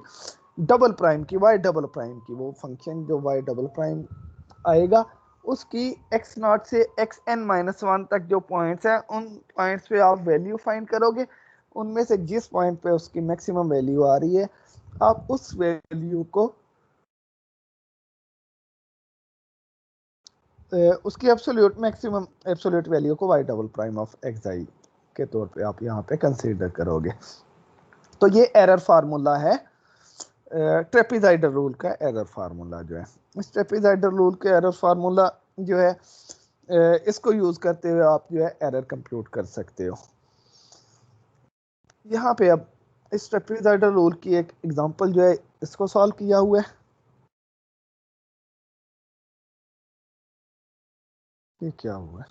A: डबल प्राइम की, वाई डबल प्राइम की। वो फंक्शन जो वाई डबल प्राइम आएगा उसकी एक्स नॉट से एक्स एन माइनस वन तक जो पॉइंट्स हैं उन पॉइंट्स पे आप वैल्यू फाइंड करोगे। उनमें से जिस पॉइंट पे उसकी मैक्सिमम वैल्यू आ रही है आप उस वैल्यू को उसकी एब्सोल्यूट मैक्सिमम एब्सोल्यूट वैल्यू को Y double prime of xi के तौर पे आप यहाँ पे कंसीडर करोगे। तो ये एरर फार्मूला है ट्रेपेजाइडल रूल का। एरर फार्मूला जो है इस ट्रेपेजाइडल रूल के एरर फार्मूला जो है इसको यूज करते हुए आप जो है एरर कंप्यूट कर सकते हो। यहाँ पे अब इस ट्रेपेजॉइडल रूल की एक एग्जांपल जो है इसको सॉल्व किया हुआ है। ये क्या हुआ है,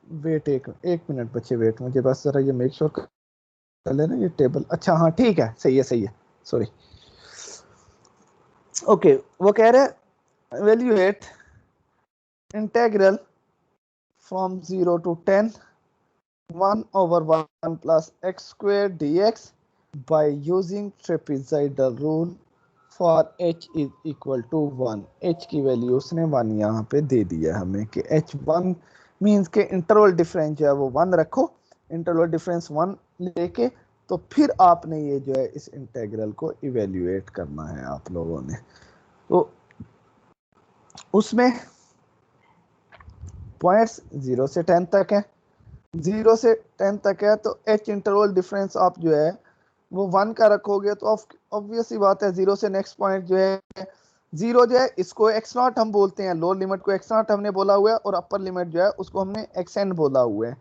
A: वेट एक एक मिनट बचे, वेट मुझे बस जरा ये मेक श्योर कर लेना ये टेबल, अच्छा हाँ ठीक है, सही है, सॉरी। ओके, वो कह रहे हैं evaluate integral from 0 to 10 1 over 1 plus x square dx by using trapezoidal rule for h is equal to 1। h की वैल्यू उसने 1 यहाँ पे दे दिया हमें कि h1 मीन्स के इंटरवल डिफरेंस जो है वो 1 रखो, इंटरवल डिफरेंस 1 लेके तो फिर आपने ये जो है इस इंटेग्रल को इवेल्युएट करना है आप लोगों ने। तो उसमें पॉइंट्स 0 से 10 तक है, 0 से 10 तक है, तो एच इंटरवल डिफरेंस आप जो है वो 1 का रखोगे तो ऑब्वियस सी बात है 0 से नेक्स्ट पॉइंट जो है 0 जो है इसको एक्स नॉट हम बोलते हैं, लोअर लिमिट को एक्स नॉट हमने बोला हुआ है और अपर लिमिट जो है उसको हमने एक्स एन बोला हुआ है।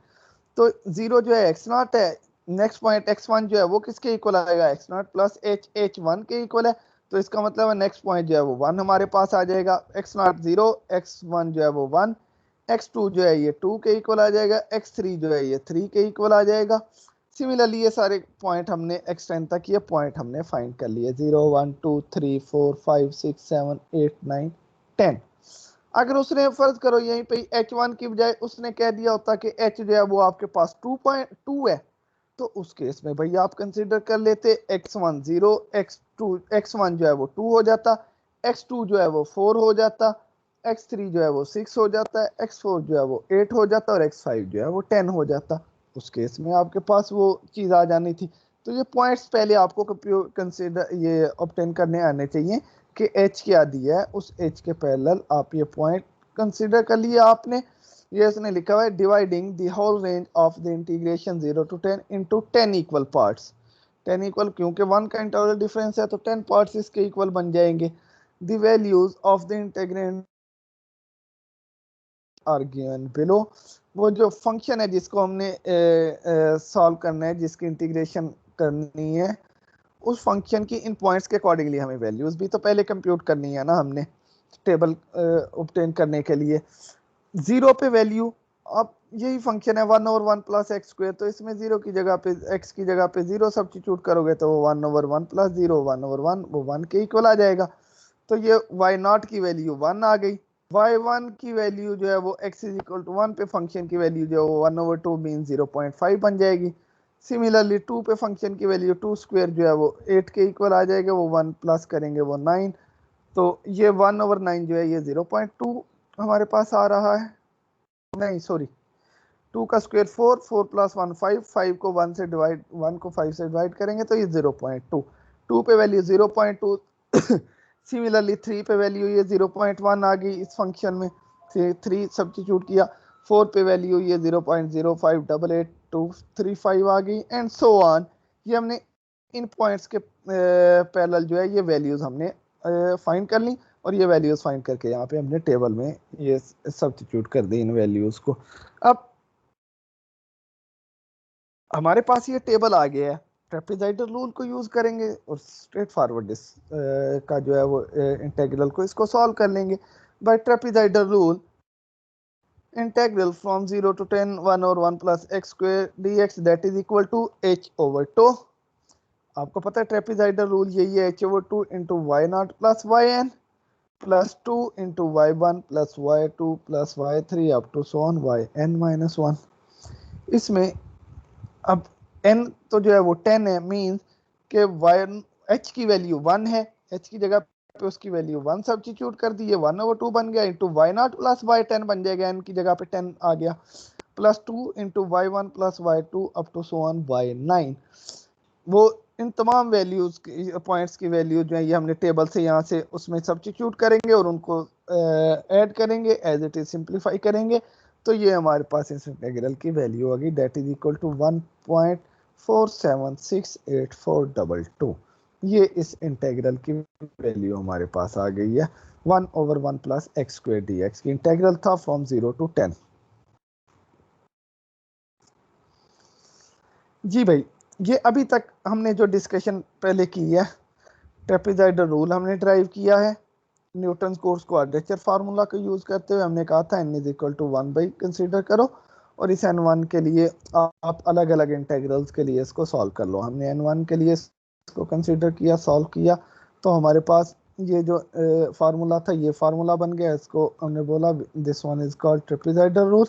A: तो 0 जो है एक्स नॉट है, नेक्स्ट पॉइंट x1 जो है वो किसके इक्वल आएगा, x not plus H, h1 के इक्वल है। तो इसका मतलब है नेक्स्ट पॉइंट जो है वो 1 हमारे पास आ जाएगा, एक्स नॉट 0, x1 जो है वो 1, x2 जो है ये 2 के इक्वल आ जाएगा, x3 जो है ये 3 के इक्वल आ जाएगा। सिमिलरली ये सारे पॉइंट हमने x10 तक ये पॉइंट हमने फाइंड कर लिए, 0 1 2 3 4 5 6 7 8 9 10। अगर उसने फर्ज करो यहीं पे h1 की बजाय उसने कह दिया होता कि h जो है वो आपके पास 2.2 है, तो उस केस में भैया आप कंसीडर कर लेते x1 0, x1 जो है वो 2 हो जाता, x2 जो है वो 4 हो जाता, x3 जो है वो 6 हो जाता है, x4 जो है वो 8 हो जाता और x5 जो है वो 10 हो जाता। उस केस में आपके पास वो चीज़ आ जानी थी। तो ये पॉइंट्स पहले आपको कंसीडर ये ऑब्टेन करने आने चाहिए कि h क्या दिया है, उस h के पैरेलल आप ये पॉइंट कंसीडर कर लिए आपने। ये इसने लिखा हुआ है dividing the whole range of the integration 0 to 10 into 10 equal parts. 10 equal क्योंकि 1 का इंटरवल डिफरेंस है तो 10 पार्ट्स इसके इक्वल बन जाएंगे। The values of the integrand are given below. वो जो फंक्शन है जिसको हमने सॉल्व करना है, जिसकी इंटीग्रेशन करनी है, उस फंक्शन की इन पॉइंट्स के अकॉर्डिंगली हमें वैल्यूज भी तो पहले कंप्यूट करनी है ना हमने, टेबल ऑब्टेन करने के लिए। 0 पे वैल्यू, अब यही फंक्शन है 1 ओवर 1 प्लस एक्स स्क्वायर, तो इसमें 0 की जगह पे x की जगह पे 0 सब्स्टिट्यूट करोगे तो वो 1 ओवर 1 प्लस 0 1 ओवर 1 वो 1 के इक्वल आ जाएगा। तो ये y नॉट की वैल्यू 1 आ गई, y1 की वैल्यू जो है वो x इज इक्वल टू 1 पे फंक्शन की वैल्यू जो है वो 1 ओवर 2 मीन 0.5 बन जाएगी। सिमिलरली 2 पे फंक्शन की वैल्यू 2 स्क्वायर जो है वो 8 के इक्वल आ जाएगा, वो 1 प्लस करेंगे वो 9, तो ये 1 ओवर 9 जो है ये 0.2 हमारे पास आ रहा है, नहीं सॉरी 2 का स्क्वायर 4, 4 प्लस 1 5, 5 को 1 से डिवाइड 1 को 5 से डिवाइड करेंगे तो ये 0.2, 2 पे वैल्यू 0.2। सिमिलरली 3 पे वैल्यू ये 0.1 आ गई इस फंक्शन में, 3 सब्स्टिट्यूट किया, 4 पे वैल्यू ये 0.0588235 आ गई एंड सो ऑन। ये हमने इन पॉइंट्स के पैरेलल जो है ये वैल्यूज हमने फाइंड कर ली और ये वैल्यूज फाइंड करके यहाँ पे हमने टेबल में ये सब्स्टिट्यूट कर दी इन वैल्यूज को। अब हमारे पास ये टेबल आ गया है, ट्रेपेजॉइडल रूल को यूज करेंगे और स्ट्रेट फॉरवर्ड इस का जो है वो इंटीग्रल को इसको सॉल्व कर लेंगे by trapezoidal rule. Integral from 0 to 10 1 और 1 plus x square dx that is equal to h over 2। आपको पता है ट्रेपेजॉइडल रूल यही है, h over 2 into why not plus y n plus 2 into Y one plus Y two plus Y three up to so on y n minus 1। इसमें अब n तो जो है वो 10 है, मीन्स के y h की वैल्यू 1 है, h की जगह पे उसकी वैल्यू 1 सब्स्टिट्यूट कर दी है, 1 ओवर 2 बन गया into why not plus y 10 बन जाएगा, n की जगह पे 10 आ गया, plus 2 into Y one plus Y two up to so on y 9। वो इन तमाम वैल्यूज पॉइंट्स की वैल्यू जो है ये हमने टेबल से यहाँ से उसमें सब्स्टिट्यूट करेंगे और उनको ऐड करेंगे, एज इट इज सिंप्लीफाई करेंगे, तो ये हमारे पास इस इंटीग्रल की वैल्यू आ गई दैट इज इक्वल टू 1.476842। ये इस इंटेग्रल की वैल्यू हमारे पास आ गई है 1/1 plus x square D x की। इंटेग्रल था फ्रॉम 0 to 10। जी भाई, ये अभी तक हमने जो डिस्कशन पहले की है, ट्रेपेजॉइडल रूल हमने ड्राइव किया है, न्यूटन कोर्स क्वाड्रेचर फार्मूला को यूज करते हुए हमने कहा था n is equal to 1 consider करो, और इस n1 के लिए आप अलग अलग इंटेग्रल्स के लिए इसको सॉल्व कर लो। हमने n1 के लिए इसको कंसीडर किया, सॉल्व किया, तो हमारे पास ये जो फार्मूला था ये फार्मूला बन गया। इसको हमने बोला this one is called trapezoidal rule.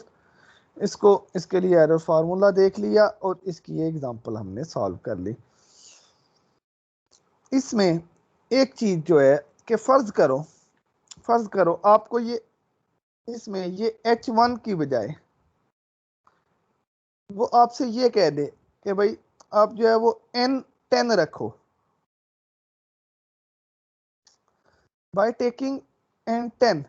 A: इसको इसके लिए एरर फार्मूला देख लिया और इसकी एग्जांपल हमने सॉल्व कर ली। इसमें एक चीज जो है कि फर्ज करो आपको ये इसमें ये H1 की बजाय वो आपसे ये कह दे कि भाई आप जो है वो N10 रखो, बाय टेकिंग N10।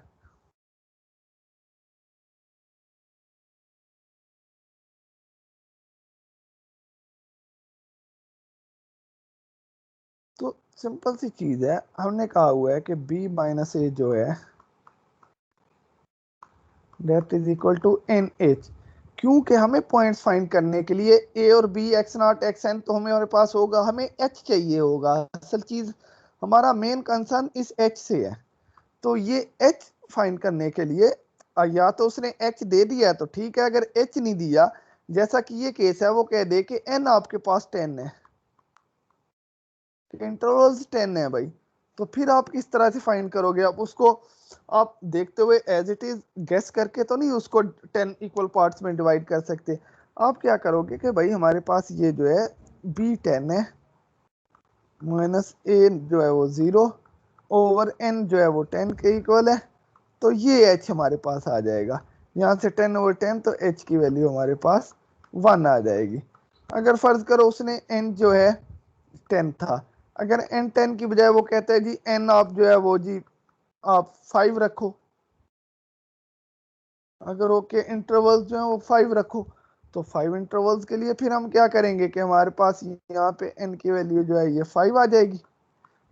A: तो सिंपल सी चीज है, हमने कहा हुआ है कि B माइनस ए जो है that is equal to NH। क्योंकि हमें पॉइंट्स फाइंड करने के लिए ए और b x not x n तो हमारे पास होगा, हमें एच चाहिए होगा। असल चीज हमारा मेन कंसर्न इस एच से है। तो ये एच फाइंड करने के लिए या तो उसने एच दे दिया है तो ठीक है, अगर एच नहीं दिया, जैसा कि ये केस है, वो कह दे कि एन आपके पास 10 है, इंटरवल्स 10 है भाई, तो फिर आप किस तरह से फाइंड करोगे? आप उसको आप देखते हुए एज इट इज गेस करके तो नहीं उसको 10 इक्वल पार्ट्स में डिवाइड कर सकते। आप क्या करोगे कि भाई हमारे पास ये जो है B10 है, माइनस ए जो है वो 0 ओवर n जो है वो 10 के इक्वल है, तो ये h हमारे पास आ जाएगा। यहाँ से 10/10 तो h की वैल्यू हमारे पास 1 आ जाएगी। अगर फर्ज करो उसने n जो है 10 था, अगर n10 की बजाय वो कहता है जी n आप जो है वो जी आप 5 रखो, अगर ओके इंटरवल्स जो है वो 5 रखो, तो 5 इंटरवल्स के लिए फिर हम क्या करेंगे कि हमारे पास यहाँ पे n की वैल्यू जो है ये 5 आ जाएगी,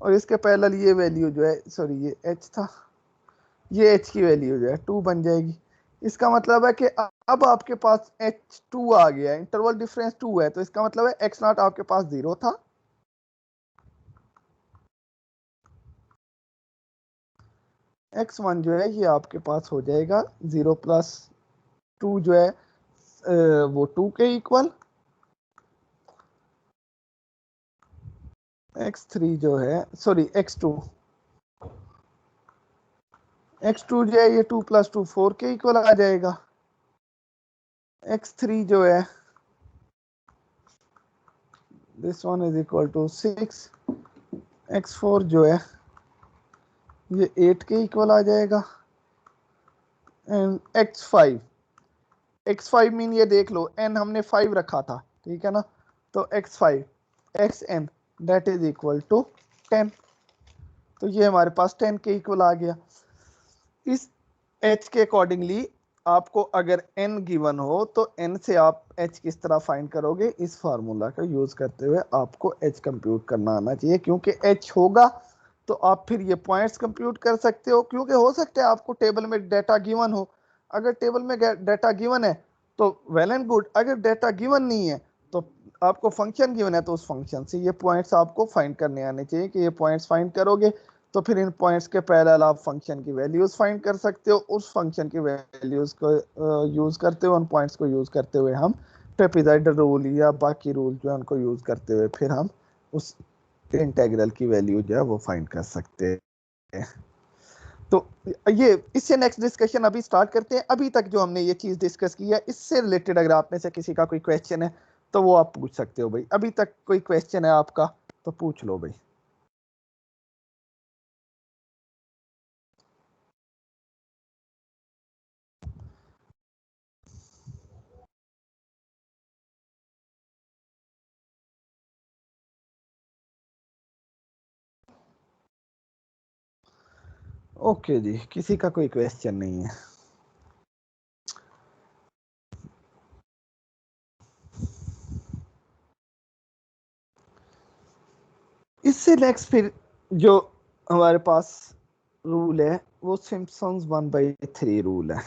A: और इसके पैरेलल ये वैल्यू जो है, सॉरी ये h था, ये h की वैल्यू जो है 2 बन जाएगी। इसका मतलब है कि अब आपके पास h2 आ गया, इंटरवल डिफरेंस 2 है, तो इसका मतलब है x नॉट आपके पास 0 था, x1 जो है ये आपके पास हो जाएगा 0 प्लस 2 जो है वो 2 के इक्वल, x3 जो है सॉरी x2 जो है ये 2 प्लस 2 4 के इक्वल आ जाएगा। x3 जो है this one is equal to 6, x4 जो है ये 8 के इक्वल आ जाएगा, एंड x5 मीन ये देख लो n हमने 5 रखा था, ठीक है ना, तो x5 xn that is equal to 10, तो ये हमारे पास 10 के इक्वल आ गया। इस h के अकॉर्डिंगली आपको अगर n गिवन हो तो n से आप h किस तरह फाइंड करोगे, इस फार्मूला का यूज करते हुए आपको h कंप्यूट करना आना चाहिए, क्योंकि h होगा तो आप फिर ये पॉइंट्स कंप्यूट कर सकते हो। क्योंकि हो सकता है आपको टेबल में डाटा गिवन हो, अगर टेबल में डाटा गिवन है तो वेल एंड गुड, अगर डाटा गिवन नहीं है तो आपको फंक्शन गिवन है, तो उस फंक्शन से ये पॉइंट्स आपको फाइंड करने आने चाहिए कि ये पॉइंट्स फाइंड करोगे तो फिर इन पॉइंट्स के पैरेलल आप फंक्शन की वैल्यूज फाइंड कर सकते हो। उस फंक्शन की वैल्यूज को यूज करते हुए, उन पॉइंट्स को यूज करते हुए हम ट्रेपेजॉइडल रूल या बाकी रूल जो है उनको यूज करते हुए फिर हम उस इंटेग्रल की वैल्यू जो है वो फाइंड कर सकते हैं। तो ये इससे नेक्स्ट डिस्कशन अभी स्टार्ट करते हैं। अभी तक जो हमने ये चीज डिस्कस की है इससे रिलेटेड अगर आप में से किसी का कोई क्वेश्चन है तो वो आप पूछ सकते हो भाई। अभी तक कोई क्वेश्चन है आपका तो पूछ लो भाई। ओके जी, किसी का कोई क्वेश्चन नहीं है? इस इससे नेक्स्ट फिर जो हमारे पास रूल है वो सिम्पसन्स 1/3 रूल है।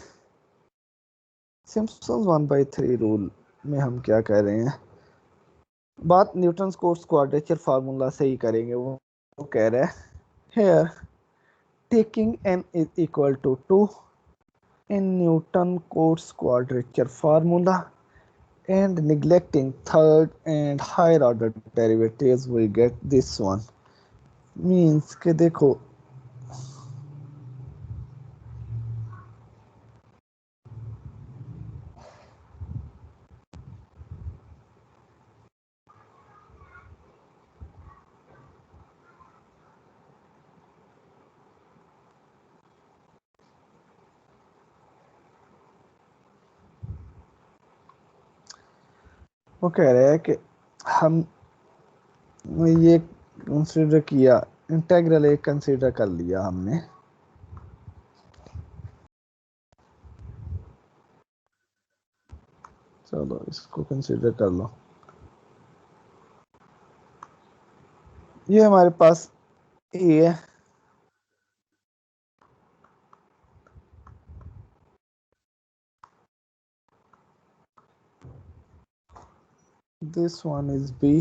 A: सिम्पसन्स 1/3 रूल में हम क्या कह रहे हैं, बात न्यूटन कोट्स क्वाड्रेचर फार्मूला से ही करेंगे। वो कह रहा है here taking n is equal to 2 in Newton Cotes quadrature formula and neglecting third and higher order derivatives we get this one। means कि देखो वो कह रहे हैं कि हम ये कंसीडर किया, इंटेग्रल एक कंसीडर कर लिया हमने, चलो इसको कंसीडर कर लो। ये हमारे पास ए है, दिस वन इज बी,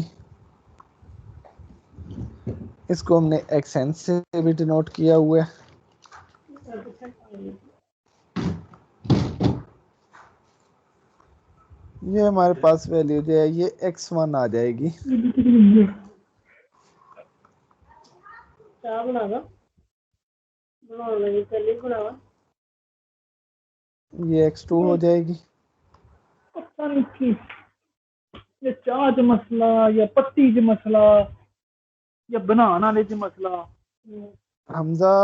A: इसको हमने एक्स एन से भी डिनोट किया हुआ है। ये हमारे पास वैल्यू जो है ये x1 आ जाएगी, ये x2 हो जाएगी।
B: ये चाह च मसला या पत्ती च मसला या बनाने वाले च मसला।
A: हमजा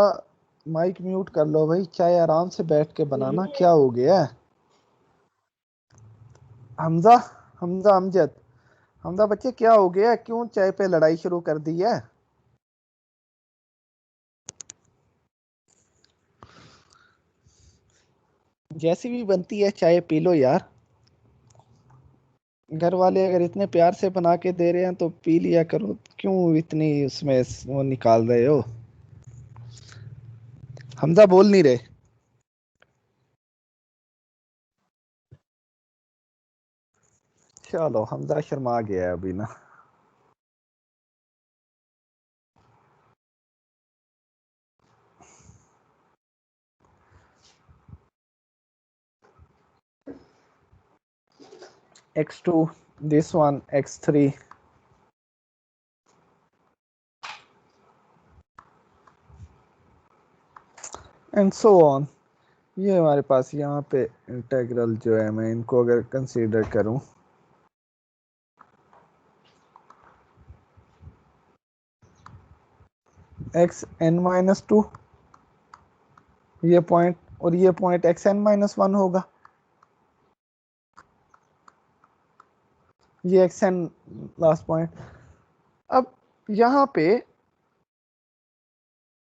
A: माइक म्यूट कर लो भाई, चाय आराम से बैठ के बनाना, क्या हो गया है? हमजा हमजा अमजद, हमजा बच्चे क्या हो गया, क्यों चाय पे लड़ाई शुरू कर दी है? जैसी भी बनती है चाय पी लो यार, घर वाले अगर इतने प्यार से बना के दे रहे हैं तो पी लिया करो, क्यों इतनी उसमें वो निकाल रहे हो? हमजा बोल नहीं रहे। चलो हमजा शर्मा गया है अभी ना। x2, this one x3, and so on. ये हमारे पास यहाँ पे इंटेग्रल जो है, मैं इनको अगर कंसीडर करूं, xn-2 ये पॉइंट और ये पॉइंट xn-1 होगा, ये xn लास्ट पॉइंट। अब यहाँ पे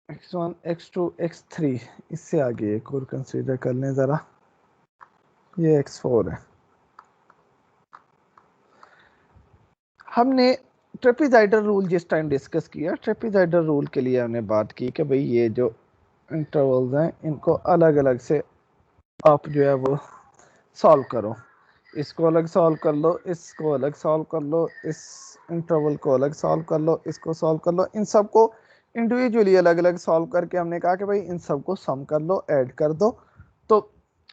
A: x1 x2 x3, इससे आगे एक और कंसीडर कर लें जरा, ये x4 है। हमने ट्रेपेजाइडल रूल जिस टाइम डिस्कस किया, ट्रेपेजाइडल रूल के लिए हमने बात की कि भाई ये जो इंटरवल्स हैं इनको अलग अलग से आप जो है वो सॉल्व करो, इसको अलग सॉल्व कर लो, इसको अलग सॉल्व कर लो, इस इंटरवल को अलग सॉल्व कर लो, इसको सॉल्व कर लो, इन सबको इंडिविजुअली अलग अलग सॉल्व करके हमने कहा कि भाई इन सबको सम कर लो, ऐड कर दो, तो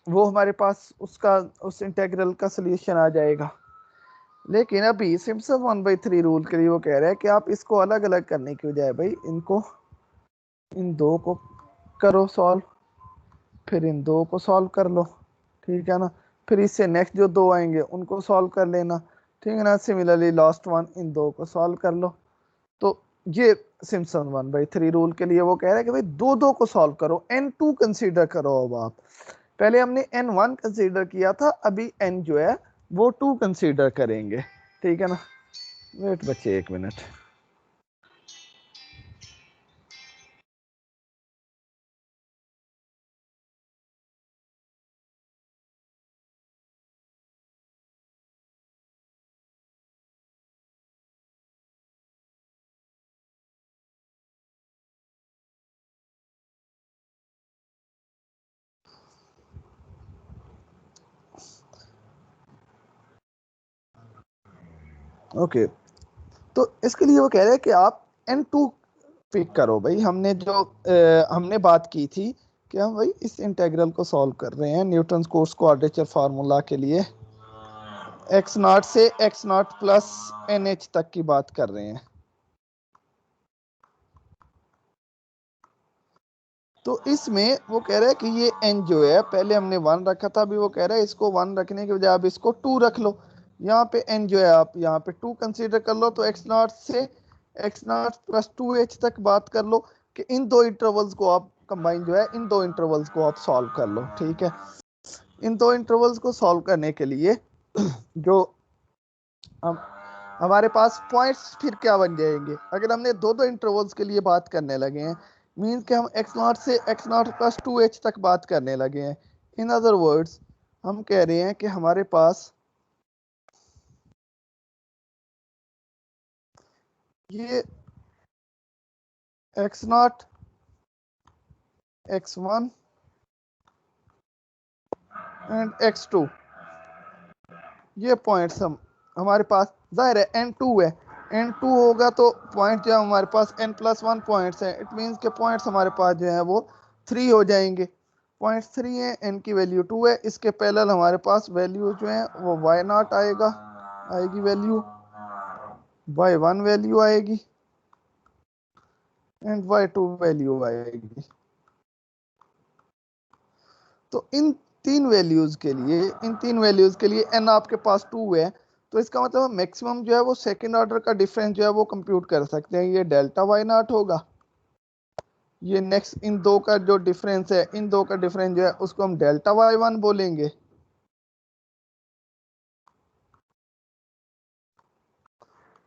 A: वो हमारे पास उसका उस इंटेग्रल का सॉल्यूशन आ जाएगा। लेकिन अभी सिम्पसन 1/3 रूल के लिए वो कह रहा है कि आप इसको अलग अलग करने की बजाय भाई इनको, इन दो को करो सॉल्व, फिर इन दो को सॉल्व कर लो, ठीक है ना, फिर इससे नेक्स्ट जो दो आएंगे उनको सॉल्व कर लेना, ठीक है ना, सिमिलरली लास्ट वन इन दो को सॉल्व कर लो। तो ये सिम्पसन 1/3 रूल के लिए वो कह रहा है कि भाई दो दो को सॉल्व करो, n2 कंसीडर करो। अब आप, पहले हमने n1 कंसीडर किया था, अभी n जो है वो 2 कंसीडर करेंगे, ठीक है ना। वेट बच्चे 1 मिनट। ओके, तो इसके लिए वो कह रहे हैं कि आप n2 पिक करो भाई। हमने बात की थी कि हम भाई इस इंटीग्रल को सॉल्व कर रहे हैं न्यूटन कोट्स क्वाड्रेचर फार्मूला के लिए, एक्स नॉट से x not plus N h तक की बात कर रहे हैं। तो इसमें वो कह रहा है कि ये n जो है, पहले हमने 1 रखा था, अभी वो कह रहा है इसको 1 रखने के बजाय आप इसको 2 रख लो। यहाँ पे n जो है आप यहाँ पे 2 कंसीडर कर लो, तो x नॉट से x नॉट प्लस 2h तक बात कर लो कि इन दो इंटरवल्स को आप कंबाइन जो है, इन दो इंटरवल्स को आप सॉल्व कर लो। ठीक है, इन दो इंटरवल्स को सॉल्व करने के लिए जो हम हमारे पास पॉइंट्स फिर क्या बन जाएंगे, अगर हमने दो दो इंटरवल्स के लिए बात करने लगे हैं, मीन कि हम एक्स नॉट से एक्स नॉट प्लस 2h तक बात करने लगे हैं। इन अदर वर्ड्स हम कह रहे हैं कि हमारे पास ये x not, x1 and x2 ये पॉइंट्स हमारे पास, जाहिर है n2 है, n2 होगा तो पॉइंट जो हमारे पास n+1 पॉइंट्स हैं, इट मीन्स के पॉइंट्स हमारे पास जो है वो 3 हो जाएंगे। पॉइंट्स 3 है, n की वैल्यू 2 है, इसके पैरेलल हमारे पास वैल्यू जो है वो y0 आएगी वैल्यू, y1 वैल्यू आएगी एंड y2 वैल्यू आएगी। तो इन तीन वैल्यूज के लिए n आपके पास 2 है, तो इसका मतलब मैक्सिमम जो है वो सेकंड ऑर्डर का डिफरेंस जो है वो कंप्यूट कर सकते हैं, ये डेल्टा वाई नॉट होगा। ये नेक्स्ट इन दो का जो डिफरेंस है, इन दो का डिफरेंस जो है उसको हम डेल्टा वाई वन बोलेंगे।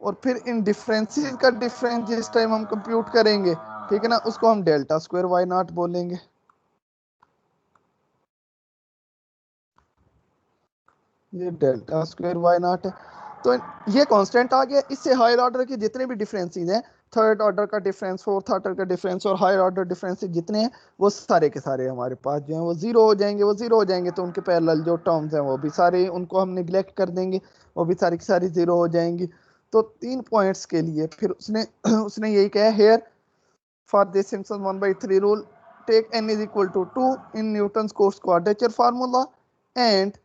A: और फिर इन डिफरेंसेस का डिफरेंस जिस टाइम हम कंप्यूट करेंगे, ठीक है ना, उसको हम डेल्टा स्क्वायर वाई नॉट बोलेंगे। ये डेल्टा स्क्वायर वाई नॉट है। तो ये कांस्टेंट आ गया। इससे हायर ऑर्डर के जितने भी डिफरेंसेस हैं, थर्ड ऑर्डर का डिफरेंस, फोर्थ ऑर्डर का डिफरेंस और हायर ऑर्डर डिफरेंसेस जितने हैं, वो सारे के सारे हमारे पास जो हैं वो जीरो हो जाएंगे। वो जीरो हो जाएंगे तो उनके पैरेलल जो टर्म्स हैं वो भी सारे, उनको हम निगलेक्ट कर देंगे, वो भी सारी की सारी जीरो हो जाएंगी। तो 3 पॉइंट्स के लिए फिर उसने उसने यही कहा, here for this Simpson 1/3 rule take n is equal to 2 in Newton's Cotes quadrature formula and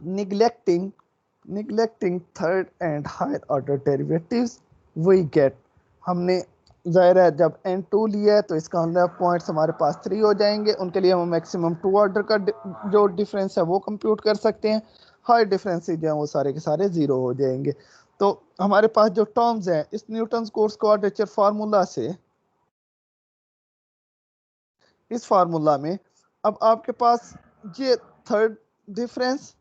A: neglecting third and higher order derivatives we get। हमने जाहिर है जब n2 लिया है तो इसका मतलब पॉइंट्स हमारे पास 3 हो जाएंगे, उनके लिए हम मैक्सिमम 2 ऑर्डर का जो डिफरेंस है वो कंप्यूट कर सकते हैं। हाई डिफरेंस जो है वो सारे के सारे जीरो हो जाएंगे। तो हमारे पास जो टर्म्स हैं इस न्यूटन कोट्स क्वाड्रेचर फार्मूला से, इस फार्मूला में अब आपके पास ये थर्ड डिफरेंस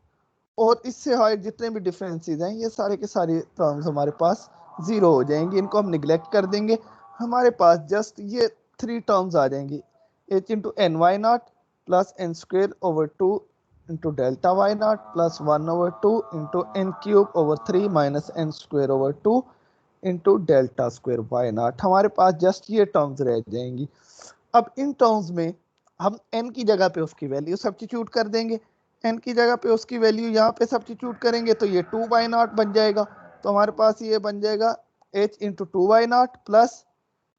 A: और इससे हाई जितने भी डिफरेंसेस हैं, ये सारे के सारे टर्म्स हमारे पास जीरो हो जाएंगे, इनको हम निगलेक्ट कर देंगे। हमारे पास जस्ट ये 3 टर्म्स आ जाएंगी, h into N why not plus N square over 2 into delta why not plus 1/2 into n cube over 3 minus n square over 2 into delta square Y not. हमारे पास जस्ट ये टर्म्स रह जाएंगी। अब इन टर्म्स में हम n की जगह पे उसकी वैल्यू सब्स्टिट्यूट कर देंगे। n की जगह पे उसकी वैल्यू यहाँ पे सब्स्टिट्यूट करेंगे तो ये 2/0 बन जाएगा। तो हमारे पास ये बन जाएगा h इंटू 2/0 प्लस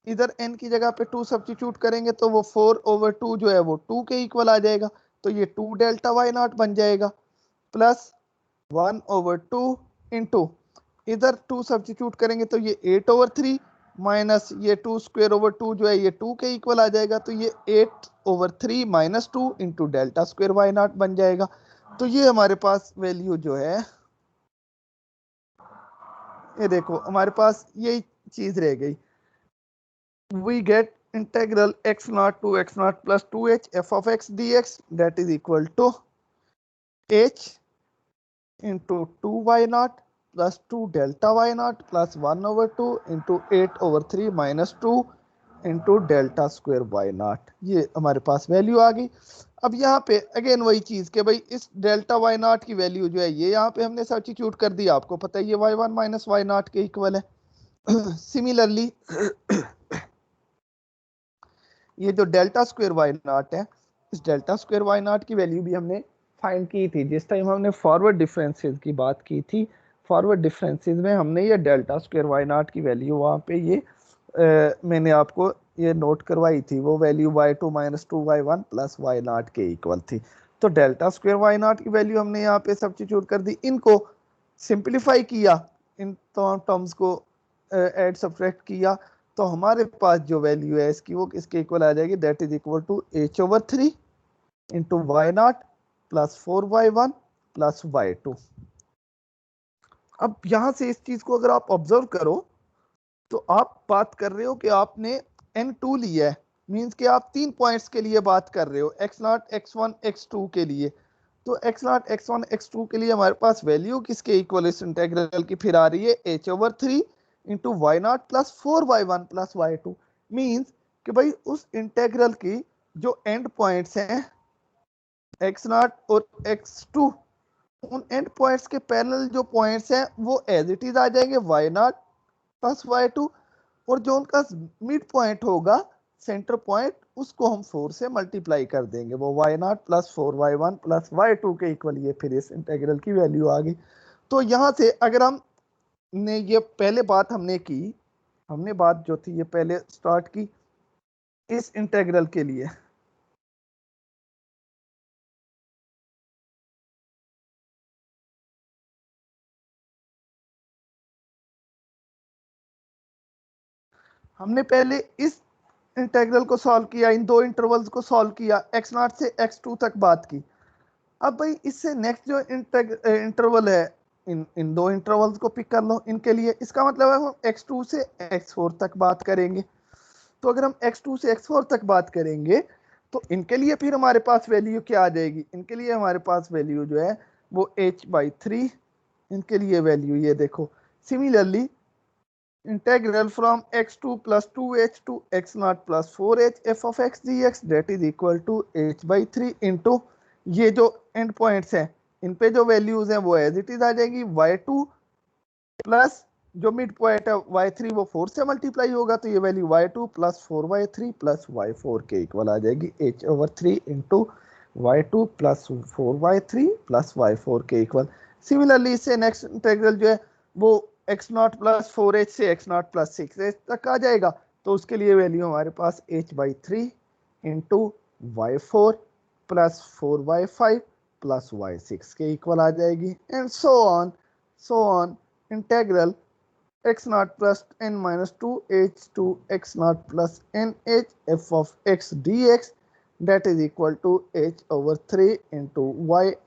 A: इधर n की जगह पे 2 सब्स्टिट्यूट करेंगे तो वो 4/2 जो है वो 2 के इक्वल आ जाएगा, तो ये 2 डेल्टा वाई नॉट बन जाएगा प्लस 1/2 इंटू इधर 2 सब्स्टिट्यूट करेंगे तो ये 8/3 माइनस ये 2 स्क्वायर ओवर 2 जो है ये 2 के इक्वल आ जाएगा, तो ये 8/3 minus 2 into delta square why not बन जाएगा। तो ये हमारे पास वैल्यू जो है, ये देखो हमारे पास यही चीज रह गई। We get integral x not to x not plus 2h f of x dx that is equal to h into 2/0 plus 2 delta y0 plus 1/2 into 8/3 minus 2 into delta square why not. ये हमारे पास वैल्यू आ गई। अब यहाँ पे अगेन वही चीज कि भाई इस डेल्टा वाई नॉट की वैल्यू जो है ये यहाँ पे हमने सब्स्टिट्यूट कर दी, आपको पता है ये y1 माइनस वाई नॉट के इक्वल है। सिमिलरली ये जो डेल्टा स्क्वायर वाई नॉट है, इस डेल्टा स्क्वायर वाई नॉट की वैल्यू भी हमने फाइंड की थी जिस टाइम हमने फॉरवर्ड डिफरेंसेस की बात की थी। फॉरवर्ड डिफरेंसेस में हमने ये डेल्टा स्क्वायर वाई नॉट की वैल्यू वहाँ पे ये मैंने आपको ये नोट करवाई थी, वो value y2 minus 2y1 plus y not के इक्वल थी। तो डेल्टा स्क्वायर वाई नॉट की वैल्यू हमने यहाँ पे सब्स्टिट्यूट कर दी, इनको सिंप्लीफाई किया, इन टर्म्स को ऐड सब्ट्रैक्ट किया, तो हमारे पास जो वैल्यू है इसकी वो किसके इक्वल आ जाएगी, that is equal to h/3 into why not plus 4y1 plus y2। अब यहां से इस चीज को अगर आप ऑब्जर्व करो तो आप बात कर रहे हो कि आपने n2 लिया है, मींस कि आप 3 पॉइंट्स के लिए बात कर रहे हो, x0 x1 x2 के लिए। तो x0 x1 x2 के लिए हमारे पास वैल्यू किसके इक्वल इस इंटीग्रल की फिर आ रही है h/3 into why not plus 4y1 plus y2। Means कि भाई उस इंटीग्रल की जो एंड पॉइंट्स हैं x0 और x2, उन एंड पॉइंट्स के पैरेलल जो पॉइंट्स हैं वो एज इट इज आ जाएंगे y0 प्लस y2, और जो उनका मिड पॉइंट होगा सेंटर पॉइंट, उसको हम 4 से मल्टीप्लाई कर देंगे, वो y0 plus 4y1 plus y2 के इक्वल ये फिर इस इंटीग्रल की वैल्यू आ गई। तो यहां से अगर हम ने ये पहले बात हमने की, हमने बात जो थी ये पहले स्टार्ट की इस इंटीग्रल के लिए, हमने पहले इस इंटीग्रल को सॉल्व किया, इन दो इंटरवल्स को सॉल्व किया, x0 से x2 तक बात की। अब भाई इससे नेक्स्ट जो इंटरवल है, इन दो इंटरवल्स को पिक कर लो, इनके लिए इसका मतलब है हम x2 से x4 तक बात करेंगे। तो अगर हम x2 से x4 तक बात करेंगे तो इनके लिए फिर हमारे पास वैल्यू क्या आ जाएगी, इनके लिए हमारे पास वैल्यू जो है वो h/3, इनके लिए वैल्यू ये देखो। Similarly integral from x2 plus 2h to x0 plus 4h f of x dx that is equal to h/3 into ये जो एंड पॉइंट्स हैं इन पे जो वैल्यूज हैं वो एज इट इज आ जाएगी, y2 प्लस जो मिड पॉइंट है y3 वो 4 से मल्टीप्लाई होगा, तो ये value y2 plus 4y3 plus y4 के इक्वल आ जाएगी, h/3 into y2 plus 4y3 plus y4 के इक्वल। सिमिलरली इससे नेक्स्ट इंटीग्रल जो है वो x0 प्लस 4h से x0 प्लस 6h तक आ जाएगा, तो उसके लिए वैल्यू हमारे पास h/3 into y4 plus 4y5 plus y6 के इक्वल आ जाएगी, and so on integral x0 plus n minus 2h to x0 plus nh f of x dx that is equal to h/3 into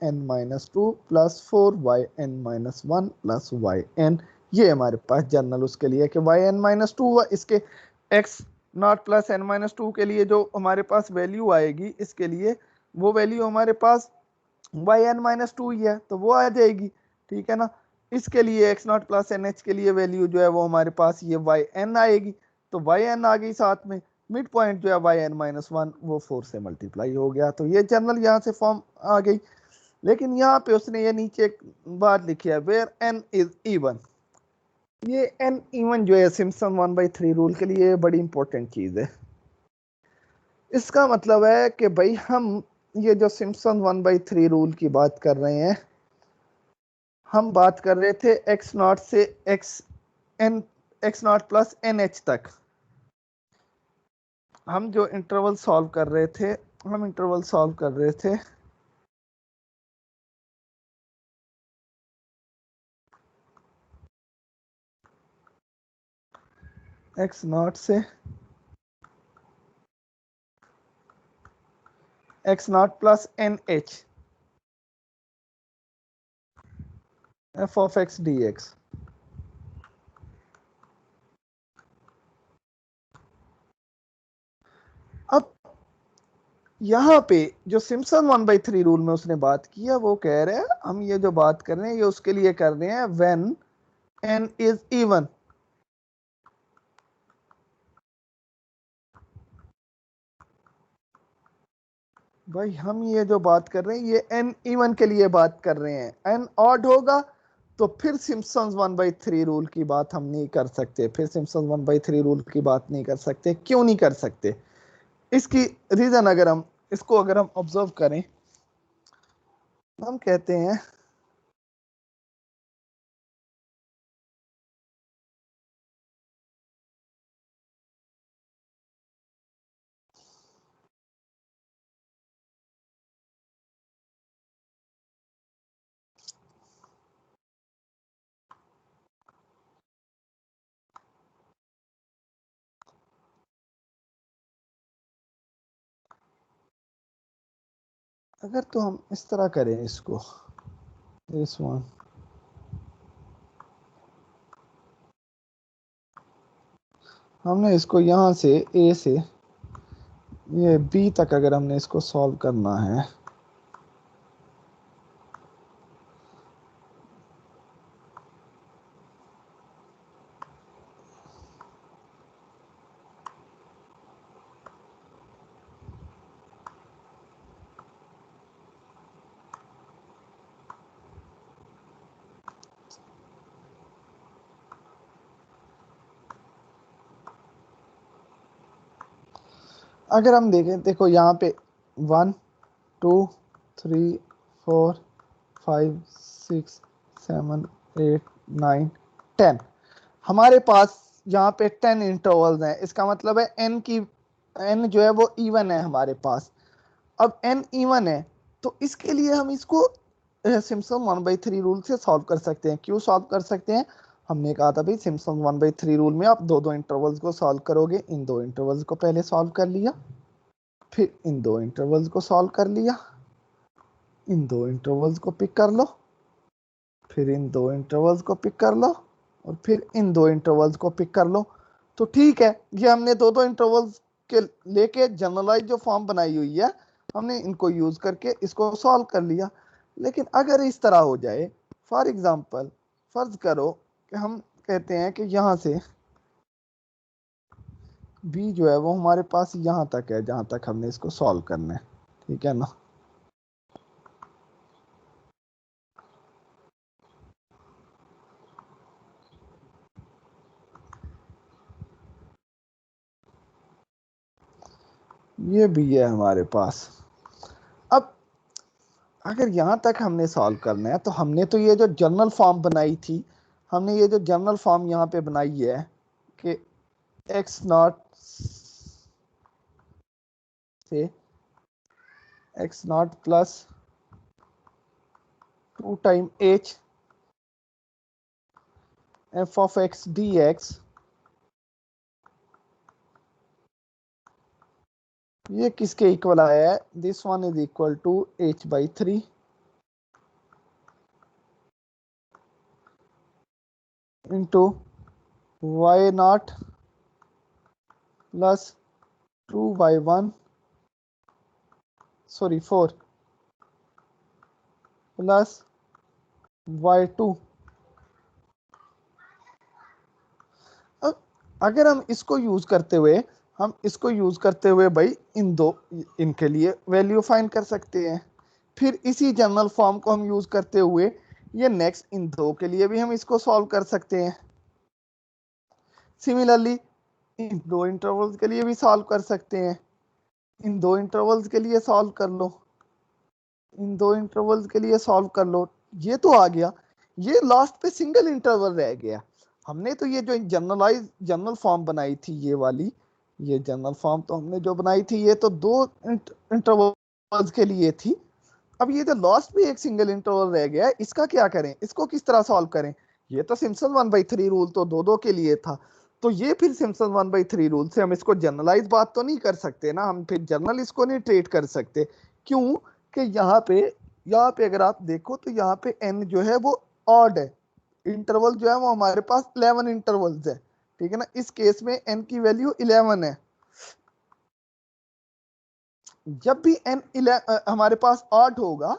A: yn minus 2 plus 4yn minus 1 plus yn। ये हमारे पास जनरल उसके लिए कि yn minus 2 इसके x0 प्लस n minus 2 के लिए जो हमारे पास वैल्यू आएगी, इसके लिए वो वैल्यू हमारे पास yn माइनस 2 ही है, तो वो आ जाएगी, ठीक है ना। इसके लिए x0 प्लस nh के लिए वैल्यू जो है वो हमारे पास ये yn आएगी, तो yn आ गई, साथ में मिड पॉइंट जो है yn माइनस 1 वो 4 से मल्टीप्लाई हो गया, तो ये जनरल यहाँ से फॉर्म आ गई। लेकिन यहाँ पे उसने ये नीचे एक बात लिखी है, वेयर n इज इवन। ये n इवन जो है सिम्पसन 1/3 रूल के लिए बड़ी इंपॉर्टेंट चीज है। इसका मतलब है कि भाई हम ये जो सिम्पसन 1/3 रूल की बात कर रहे हैं, हम बात कर रहे थे x0 से x0 प्लस nh तक, हम जो इंटरवल सॉल्व कर रहे थे, हम इंटरवल सॉल्व कर रहे थे x0 से x0 plus nh f of x dx। अब यहाँ पे जो सिम्पसन 1/3 रूल में उसने बात की है, वो कह रहे हैं हम ये जो बात कर रहे हैं ये उसके लिए कर रहे हैं व्हेन n इज इवन। भाई हम ये जो बात कर रहे हैं ये n इवन के लिए बात कर रहे हैं, n ऑड होगा तो फिर सिम्पसन 1/3 रूल की बात हम नहीं कर सकते, फिर सिम्पसन 1/3 रूल की बात नहीं कर सकते। क्यों नहीं कर सकते, इसकी रीजन अगर हम इसको अगर हम ऑब्जर्व करें, हम कहते हैं अगर तो हम इस तरह करें इसको, दिस वन, हमने इसको यहाँ से ए से ये बी तक अगर हमने इसको सॉल्व करना है, अगर हम देखें, देखो यहाँ पे 1 2 3 4 5 6 7 8 9 10, हमारे पास यहाँ पे 10 इंटरवल्स हैं। इसका मतलब है n जो है वो इवन है हमारे पास। अब n इवन है तो इसके लिए हम इसको सिम्पसन 1/3 रूल से सॉल्व कर सकते हैं। क्यों सॉल्व कर सकते हैं? हमने कहा था भाई सिम्पसन 1/3 रूल में आप दो दो इंटरवल्स को सॉल्व करोगे। इन दो इंटरवल्स को पहले सॉल्व कर लिया, फिर इन दो इंटरवल्स को सॉल्व कर लिया, इन दो इंटरवल्स को पिक कर लो, फिर इन दो इंटरवल्स को पिक कर लो, और फिर इन दो इंटरवल्स को पिक कर लो। तो ठीक है, ये हमने दो दो इंटरवल्स के लेके जनरलाइज जो फॉर्म बनाई हुई है, हमने इनको यूज करके इसको सॉल्व कर लिया। लेकिन अगर इस तरह हो जाए, फॉर एग्जांपल फर्ज करो कि हम कहते हैं कि यहाँ से बी जो है वो हमारे पास यहाँ तक है जहाँ तक हमने इसको सॉल्व करना है, ठीक है ना। ये भी है हमारे पास। अब अगर यहाँ तक हमने सॉल्व करना है तो हमने तो ये जो जनरल फॉर्म बनाई थी, हमने ये जो जनरल फॉर्म यहाँ पे बनाई है कि एक्स नॉट से x not plus 2 time h F of x D x, ये किसके इक्वल आया है? This one is equal to h/3 into why not plus 2/1 sorry 4 plus y2। अब अगर हम इसको यूज करते हुए भाई इनके लिए वैल्यू फाइंड कर सकते हैं। फिर इसी जनरल फॉर्म को हम यूज करते हुए ये नेक्स्ट इन दो के लिए भी हम इसको सॉल्व कर सकते हैं। सिमिलरली इन दो इंटरवल्स के लिए भी सॉल्व कर सकते हैं। इन दो इंटरवल्स के लिए सॉल्व कर लो, इन दो इंटरवल्स के लिए सॉल्व कर लो। ये तो आ गया, ये लास्ट पे सिंगल इंटरवल रह गया। हमने तो ये जो जनरल फॉर्म बनाई थी ये वाली, ये जनरल फॉर्म तो हमने जो बनाई थी ये तो दो इंटरवल्स के लिए थी। अब ये जो लास्ट में एक सिंगल इंटरवल रह गया है, इसका क्या करें? इसको किस तरह सॉल्व करें? ये तो सिम्पसन 1/3 रूल तो दो दो के लिए था, तो ये फिर सिम्पसन 1/3 रूल से हम इसको जनरलाइज बात तो नहीं कर सकते ना, हम फिर जनरल इसको नहीं ट्रीट कर सकते। क्यों? कि यहाँ पे अगर आप देखो तो यहाँ पे n जो है वो ऑड है, इंटरवल जो है वो हमारे पास 11 इंटरवल्स है, ठीक है ना। इस केस में n की वैल्यू 11 है। जब भी हमारे पास 8 होगा,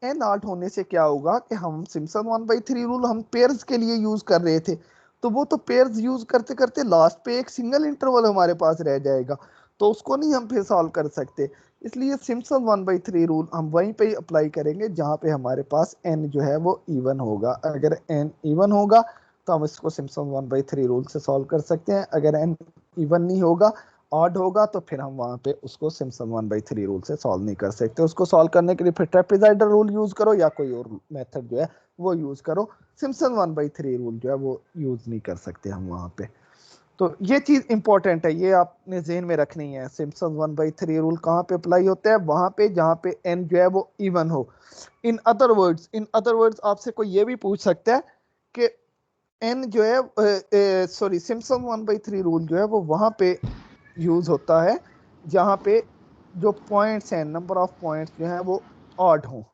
A: n 8 होने से क्या होगा कि हम सिम्पसन 1/3 रूल हम पेयर्स के लिए यूज कर रहे थे, तो वो तो पेयर्स यूज करते करते लास्ट पे एक सिंगल इंटरवल हमारे पास रह जाएगा, तो उसको नहीं हम फिर सॉल्व कर सकते। इसलिए सिम्पसन 1/3 रूल हम वहीं पे ही अप्लाई करेंगे जहां पे हमारे पास n जो है वो इवन होगा। अगर n इवन होगा तो हम इसको सिम्पसन 1/3 रूल से सॉल्व कर सकते हैं। अगर n इवन नहीं होगा, ऑड होगा, तो फिर हम वहां पे उसको सिम्पसन 1/3 रूल से सॉल्व नहीं कर सकते। उसको सॉल्व करने के लिए फिर ट्रेपेजॉइडल रूल यूज करो या कोई और मेथड जो है वो यूज करो। सिम्पसन 1/3 रूल जो है वो यूज नहीं कर सकते हम वहां पे। तो ये चीज इंपॉर्टेंट है, ये आपने जहन में रखनी है। सिम्पसन 1/3 रूल कहाँ पे अप्लाई होता है? वहां पे जहाँ पे n जो है वो इवन हो। इन अदर वर्ड्स आपसे कोई ये भी पूछ सकता है कि n जो है सॉरी सिम्पसन 1/3 रूल जो है वो वहां पे यूज होता है जहां पे जो पॉइंट्स हैं, नंबर ऑफ पॉइंट्स जो है वो ऑड हो,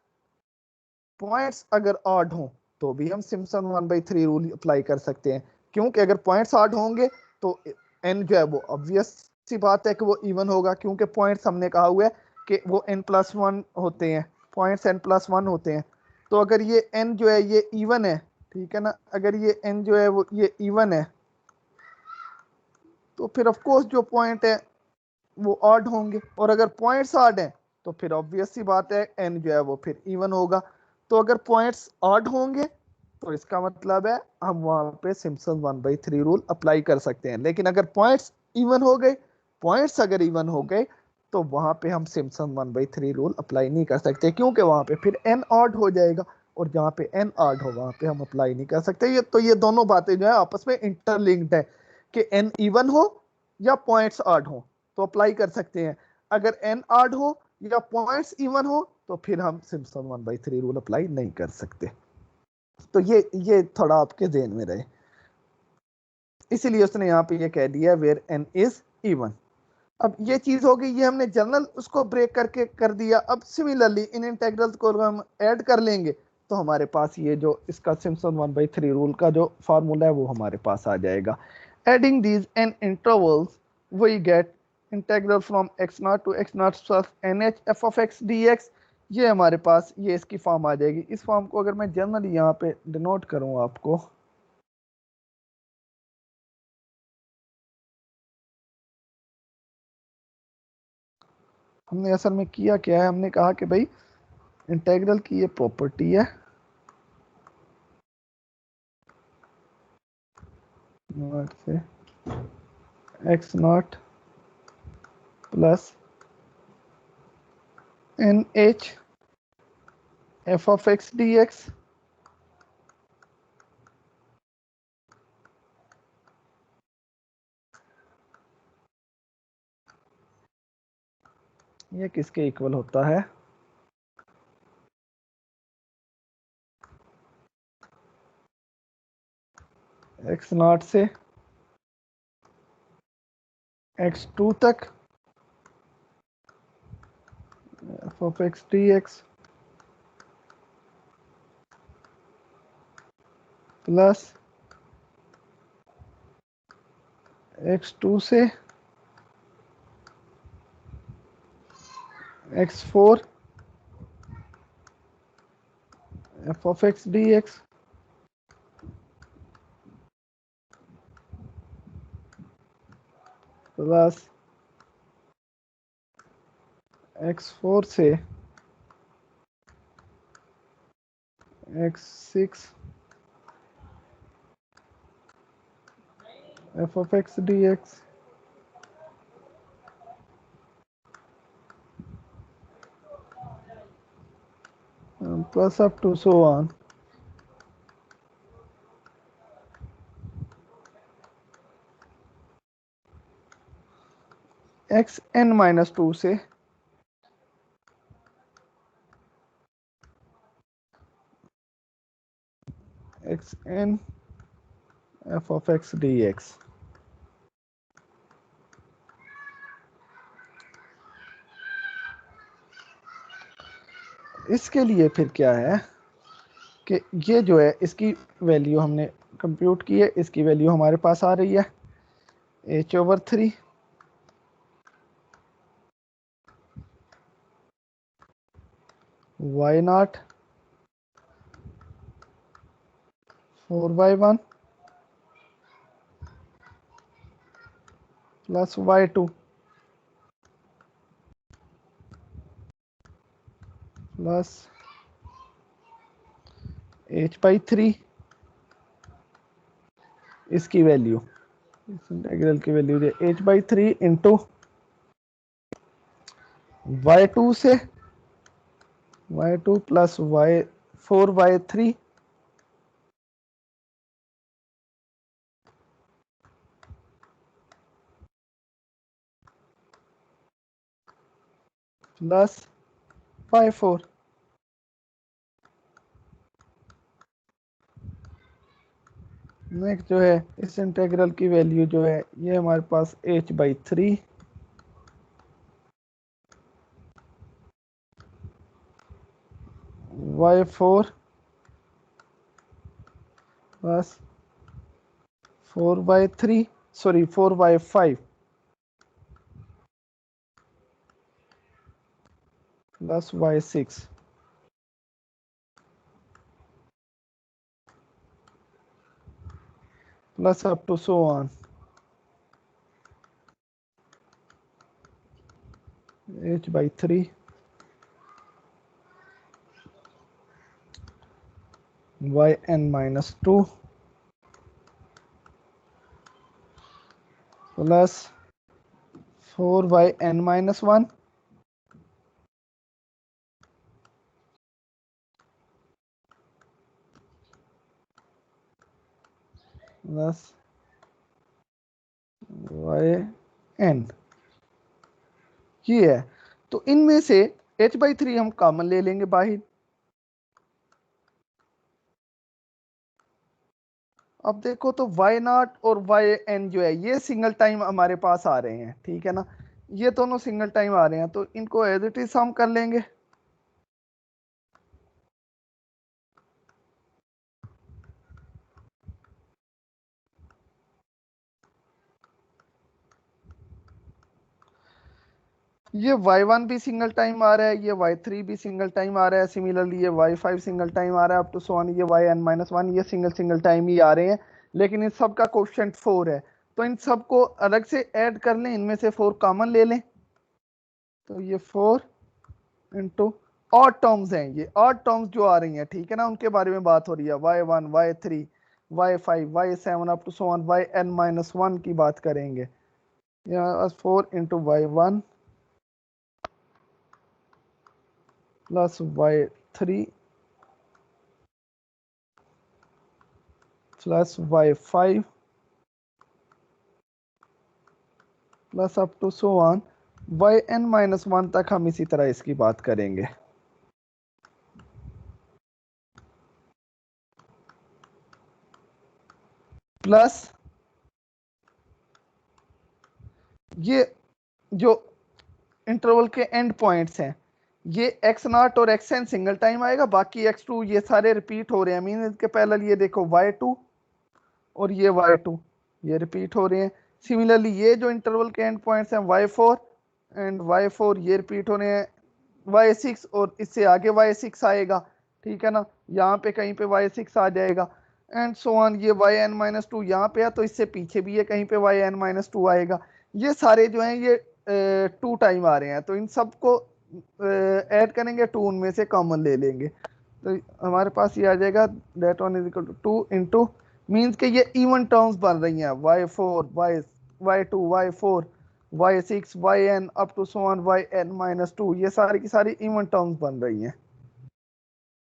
A: पॉइंट्स अगर ऑड हो तो भी हम सिम्पसन 1/3 रूल अप्लाई कर सकते हैं, क्योंकि अगर पॉइंट्स ऑड होंगे तो n जो है वो ऑब्वियस सी बात है कि वो इवन होगा, क्योंकि पॉइंट्स हमने कहा हुआ है कि वो n+1 होते हैं, पॉइंट्स n+1 होते हैं। तो अगर ये n जो है ये इवन है, ठीक है ना, अगर ये n जो है वो ये इवन है तो फिर ऑफ कोर्स जो पॉइंट है वो ऑड होंगे, और अगर पॉइंट्स ऑड हैं तो फिर ऑब्वियस सी बात है n जो है वो फिर इवन होगा। तो अगर पॉइंट्स ऑड होंगे तो इसका मतलब है हम वहां पे सिम्पसन 1/3 रूल अप्लाई कर सकते हैं। लेकिन अगर पॉइंट्स इवन हो गए, पॉइंट्स अगर इवन हो गए तो वहां पे हम सिम्पसन 1/3 रूल अप्लाई नहीं कर सकते, क्योंकि वहां पे फिर n ऑड हो जाएगा, और जहां पे n ऑड हो वहां पे हम अप्लाई नहीं कर सकते। ये दोनों बातें जो है आपस में इंटरलिंक्ड है कि n इवन हो या पॉइंट्स ऑड हो तो अप्लाई कर सकते हैं, अगर n ऑड हो या पॉइंट्स इवन हो तो फिर हम सिम्पसन 1/3 रूल अप्लाई नहीं कर सकते। तो ये थोड़ा आपके ध्यान में रहे, इसीलिए उसने यहाँ पे ये कह दिया वेयर n इज इवन। अब ये चीज हो गई, ये हमने जनरल उसको ब्रेक करके कर दिया। अब सिमिलरली इन इंटेग्रल्स को हम ऐड कर लेंगे तो हमारे पास ये जो इसका सिम्पसन 1/3 रूल का जो फार्मूला है वो हमारे पास आ जाएगा। Adding these n intervals we get integral from x0 to x0 plus nh f of x dx। ये हमारे पास ये इसकी फॉर्म आ जाएगी। इस फॉर्म को अगर मैं जनरली यहाँ पे डिनोट करूँ आपको, हमने असल में किया क्या है, हमने कहा कि भाई इंटेग्रल की ये प्रॉपर्टी है से x0 plus nh f of x dx। ये किसके इक्वल होता है, x0 से x2 तक f of x dx plus x2 से x4 f of x dx plus x4 से x6 f of x dx plus up to so on। xn-2 से xn f of x dx। इसके लिए फिर क्या है कि ये जो है इसकी वैल्यू हमने कंप्यूट की है, इसकी वैल्यू हमारे पास आ रही है h/3 y0 4y1 plus y2 plus h/3 इसकी वैल्यू, इस इंटीग्रल की वैल्यू है h/3 इंटू y2 से y2 plus y4y3 plus y4। Next जो है इस इंटीग्रल की वैल्यू जो है ये हमारे पास h/3 y4 plus 4y3, sorry 4y5 plus y6 plus up to so on h by 3 yn minus 2 plus 4yn minus 1 plus yn, ये है। तो इनमें से h/3 हम कॉमन ले लेंगे बाहर। अब देखो तो y0 और yn जो है ये सिंगल टाइम हमारे पास आ रहे हैं, ठीक है ना, ये दोनों सिंगल टाइम आ रहे हैं, तो इनको एज इट इज हम कर लेंगे। ये y1 भी सिंगल टाइम आ रहा है, ये y3 भी सिंगल टाइम आ रहा है, सिमिलरली ये y5 सिंगल टाइम आ रहा है, अप टू सो ऑन ये yn-1 ये सिंगल टाइम ही आ रहे हैं, लेकिन इन सब का कोएफिशिएंट 4 है, तो इन सब को अलग से ऐड कर लें, इनमें से 4 कॉमन ले लें, तो ये 4 इंटू ऑड टर्म्स हैं, ये ऑड टर्म्स जो आ रही हैं, ठीक है ना, उनके बारे में बात हो रही है, y1 y3 y5 y7 up to so on yn-1 की बात करेंगे। यहाँ 4 into y1 plus y3 plus y5 plus up to so on yn-1 तक हम इसी तरह इसकी बात करेंगे। प्लस ये जो इंटरवल के एंड पॉइंट्स हैं, ये x0 और xn सिंगल टाइम आएगा, बाकी x2 ये सारे रिपीट हो रहे हैं, मीन इसके पहले ये देखो y2 और ये y2 ये रिपीट हो रहे हैं। सिमिलरली ये जो इंटरवल के एंड पॉइंट्स हैं y4 एंड y4 ये रिपीट हो रहे हैं, y6 और इससे आगे y6 आएगा, ठीक है ना, यहाँ पे कहीं पे y6 आ जाएगा एंड सो ऑन। ये yn-2 यहाँ पे है, तो इससे पीछे भी ये कहीं पे yn-2 आएगा। ये सारे जो हैं ये 2 टाइम आ रहे हैं, तो इन सबको ऐड करेंगे, 2 उनमें से कॉमन ले लेंगे, तो हमारे पास ये आ जाएगा that one is equal to 2 into means के ये इवन टर्म्स बन रही हैं, y4 y2 y4 y6 yn up to so on yn-2, ये सारी की सारी इवन टर्म्स बन रही हैं।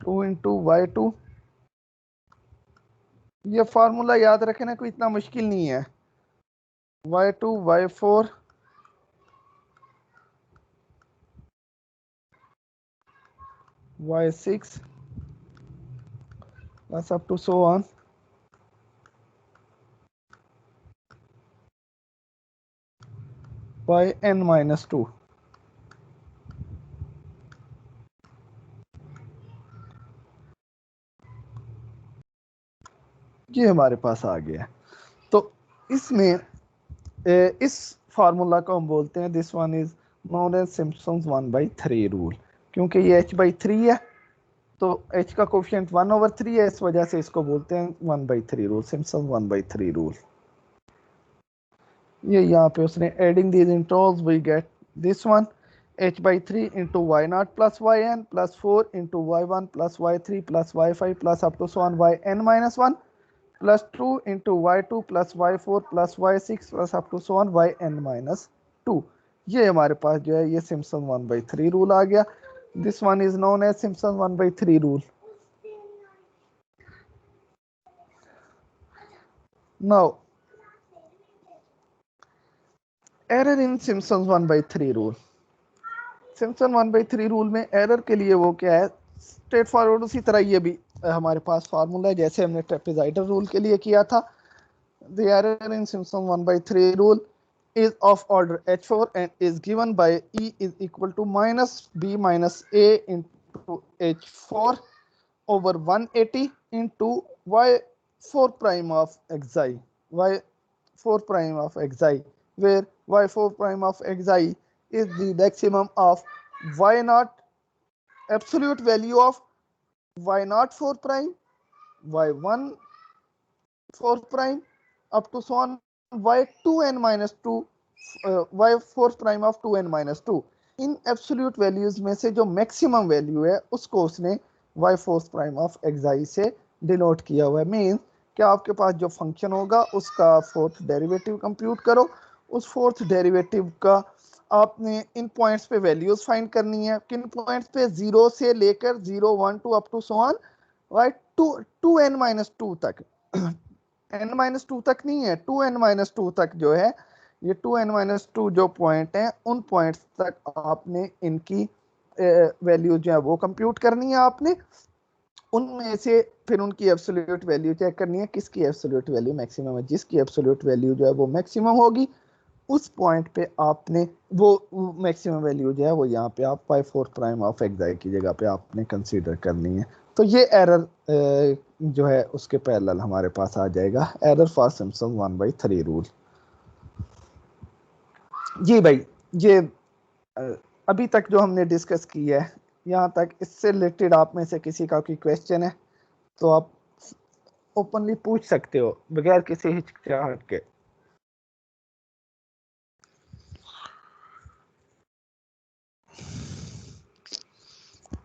A: 2 इंटू y2, ये फार्मूला याद रखें ना, कोई इतना मुश्किल नहीं है, y2 y4 y6 plus up to so on yn-2। ये हमारे पास आ गया। तो इसमें इस फार्मूला को हम बोलते हैं, this one is known as Simpson's 1/3 rule, क्योंकि ये h/3 है, तो h का कोफिशिएंट 1/3 है, इस वजह से इसको बोलते हैं 1/3 रूल, सिम्पसन्स 1/3 रूल। ये यहाँ पे उसने adding these intervals we get this one h/3 into y0 plus yn plus 4 into y1 plus y3 plus y5 plus up to so on yn-1 plus 2 into y2 plus y4 plus y6 plus up to so on yn-2। ये हमारे पास जो है ये सिम्पसन 1/3 रूल आ गया। This one is known as Simpson 1/3 rule. Now error in Simpson 1/3 rule. Simpson 1/3 rule में एरर के लिए वो क्या है, स्ट्रेट फॉरवर्ड उसी तरह ये भी हमारे पास फार्मूला है जैसे हमने ट्रेपेजॉइडल रूल के लिए किया था। The error in Simpson 1/3 rule is of order h4 and is given by e is equal to minus b minus a into h4 over 180 into y4 prime of xi, y4 prime of xi, where y4 prime of xi is the maximum of y naught, absolute value of y naught 4 prime, y1 4 prime, up to so on y2n minus 2, y4 prime of 2n minus 2. In absolute values में से जो मैक्सिमम वैल्यू है उसको उसने y फोर्थ प्राइम ऑफ एक्साई से डिनोट किया हुआ है। मीन्स कि आपके पास जो फंक्शन होगा उसका फोर्थ डेरिवेटिव कंप्यूट करो, उस फोर्थ डेरिवेटिव का आपने इन पॉइंट्स पे वैल्यूज फाइंड करनी है। किन पॉइंट्स पे? 0 से लेकर 0 1 2 up to so on y 2n-2 तक। n-2 तक नहीं है, 2n-2 तक जो है, ये 2n-2 जो पॉइंट है उन पॉइंट्स तक आपने इनकी वैल्यू जो है वो कंप्यूट करनी है। आपने उनमें से फिर उनकी एब्सोल्यूट वैल्यू चेक करनी है, किसकी एब्सोल्यूट वैल्यू मैक्सिमम है। जिसकी एब्सोल्यूट वैल्यू जो है वो मैक्सिमम होगी उस पॉइंट पे आपने वो मैक्सिमम वैल्यू जो है वो यहाँ पे आप y4 प्राइम ऑफ एक्साई की जगह पे आपने कंसीडर करनी है। तो ये एरर जो है उसके पैरेलल हमारे पास आ जाएगा, एरर फॉर सिम्पसन 1/3 रूल। जी भाई, ये अभी तक जो हमने डिस्कस की है यहाँ तक, इससे रिलेटेड आप में से किसी का कोई क्वेश्चन है तो आप ओपनली पूछ सकते हो बगैर किसी हिचकिचाहट के।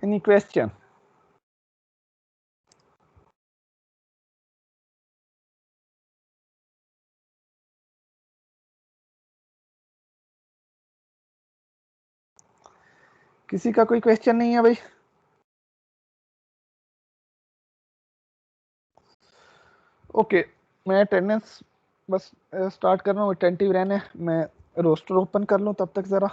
A: Any question? किसी का कोई क्वेश्चन नहीं है भाई? ओके, मैं अटेंडेंस बस स्टार्ट कर रहा हूँ, अटेंटिव रहने। मैं रोस्टर ओपन कर लूँ तब तक ज़रा।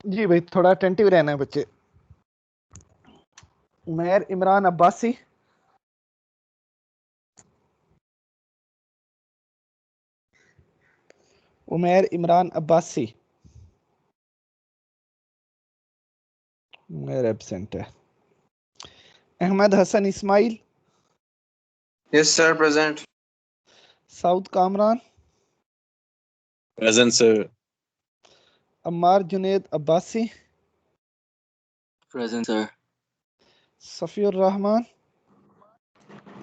A: जी भाई, थोड़ा अटेंटिव रहना है बच्चे। उमैर इमरान अब्बासी। उमैर इमरान अब्बासी। उमैर एब्सेंट है। Ahmad Hasan Ismail.
C: Yes, sir. Present.
A: Saud Kamran.
C: Present, sir.
A: Ammar Junaid Abbasi.
C: Present, sir.
A: Safiur Rahman.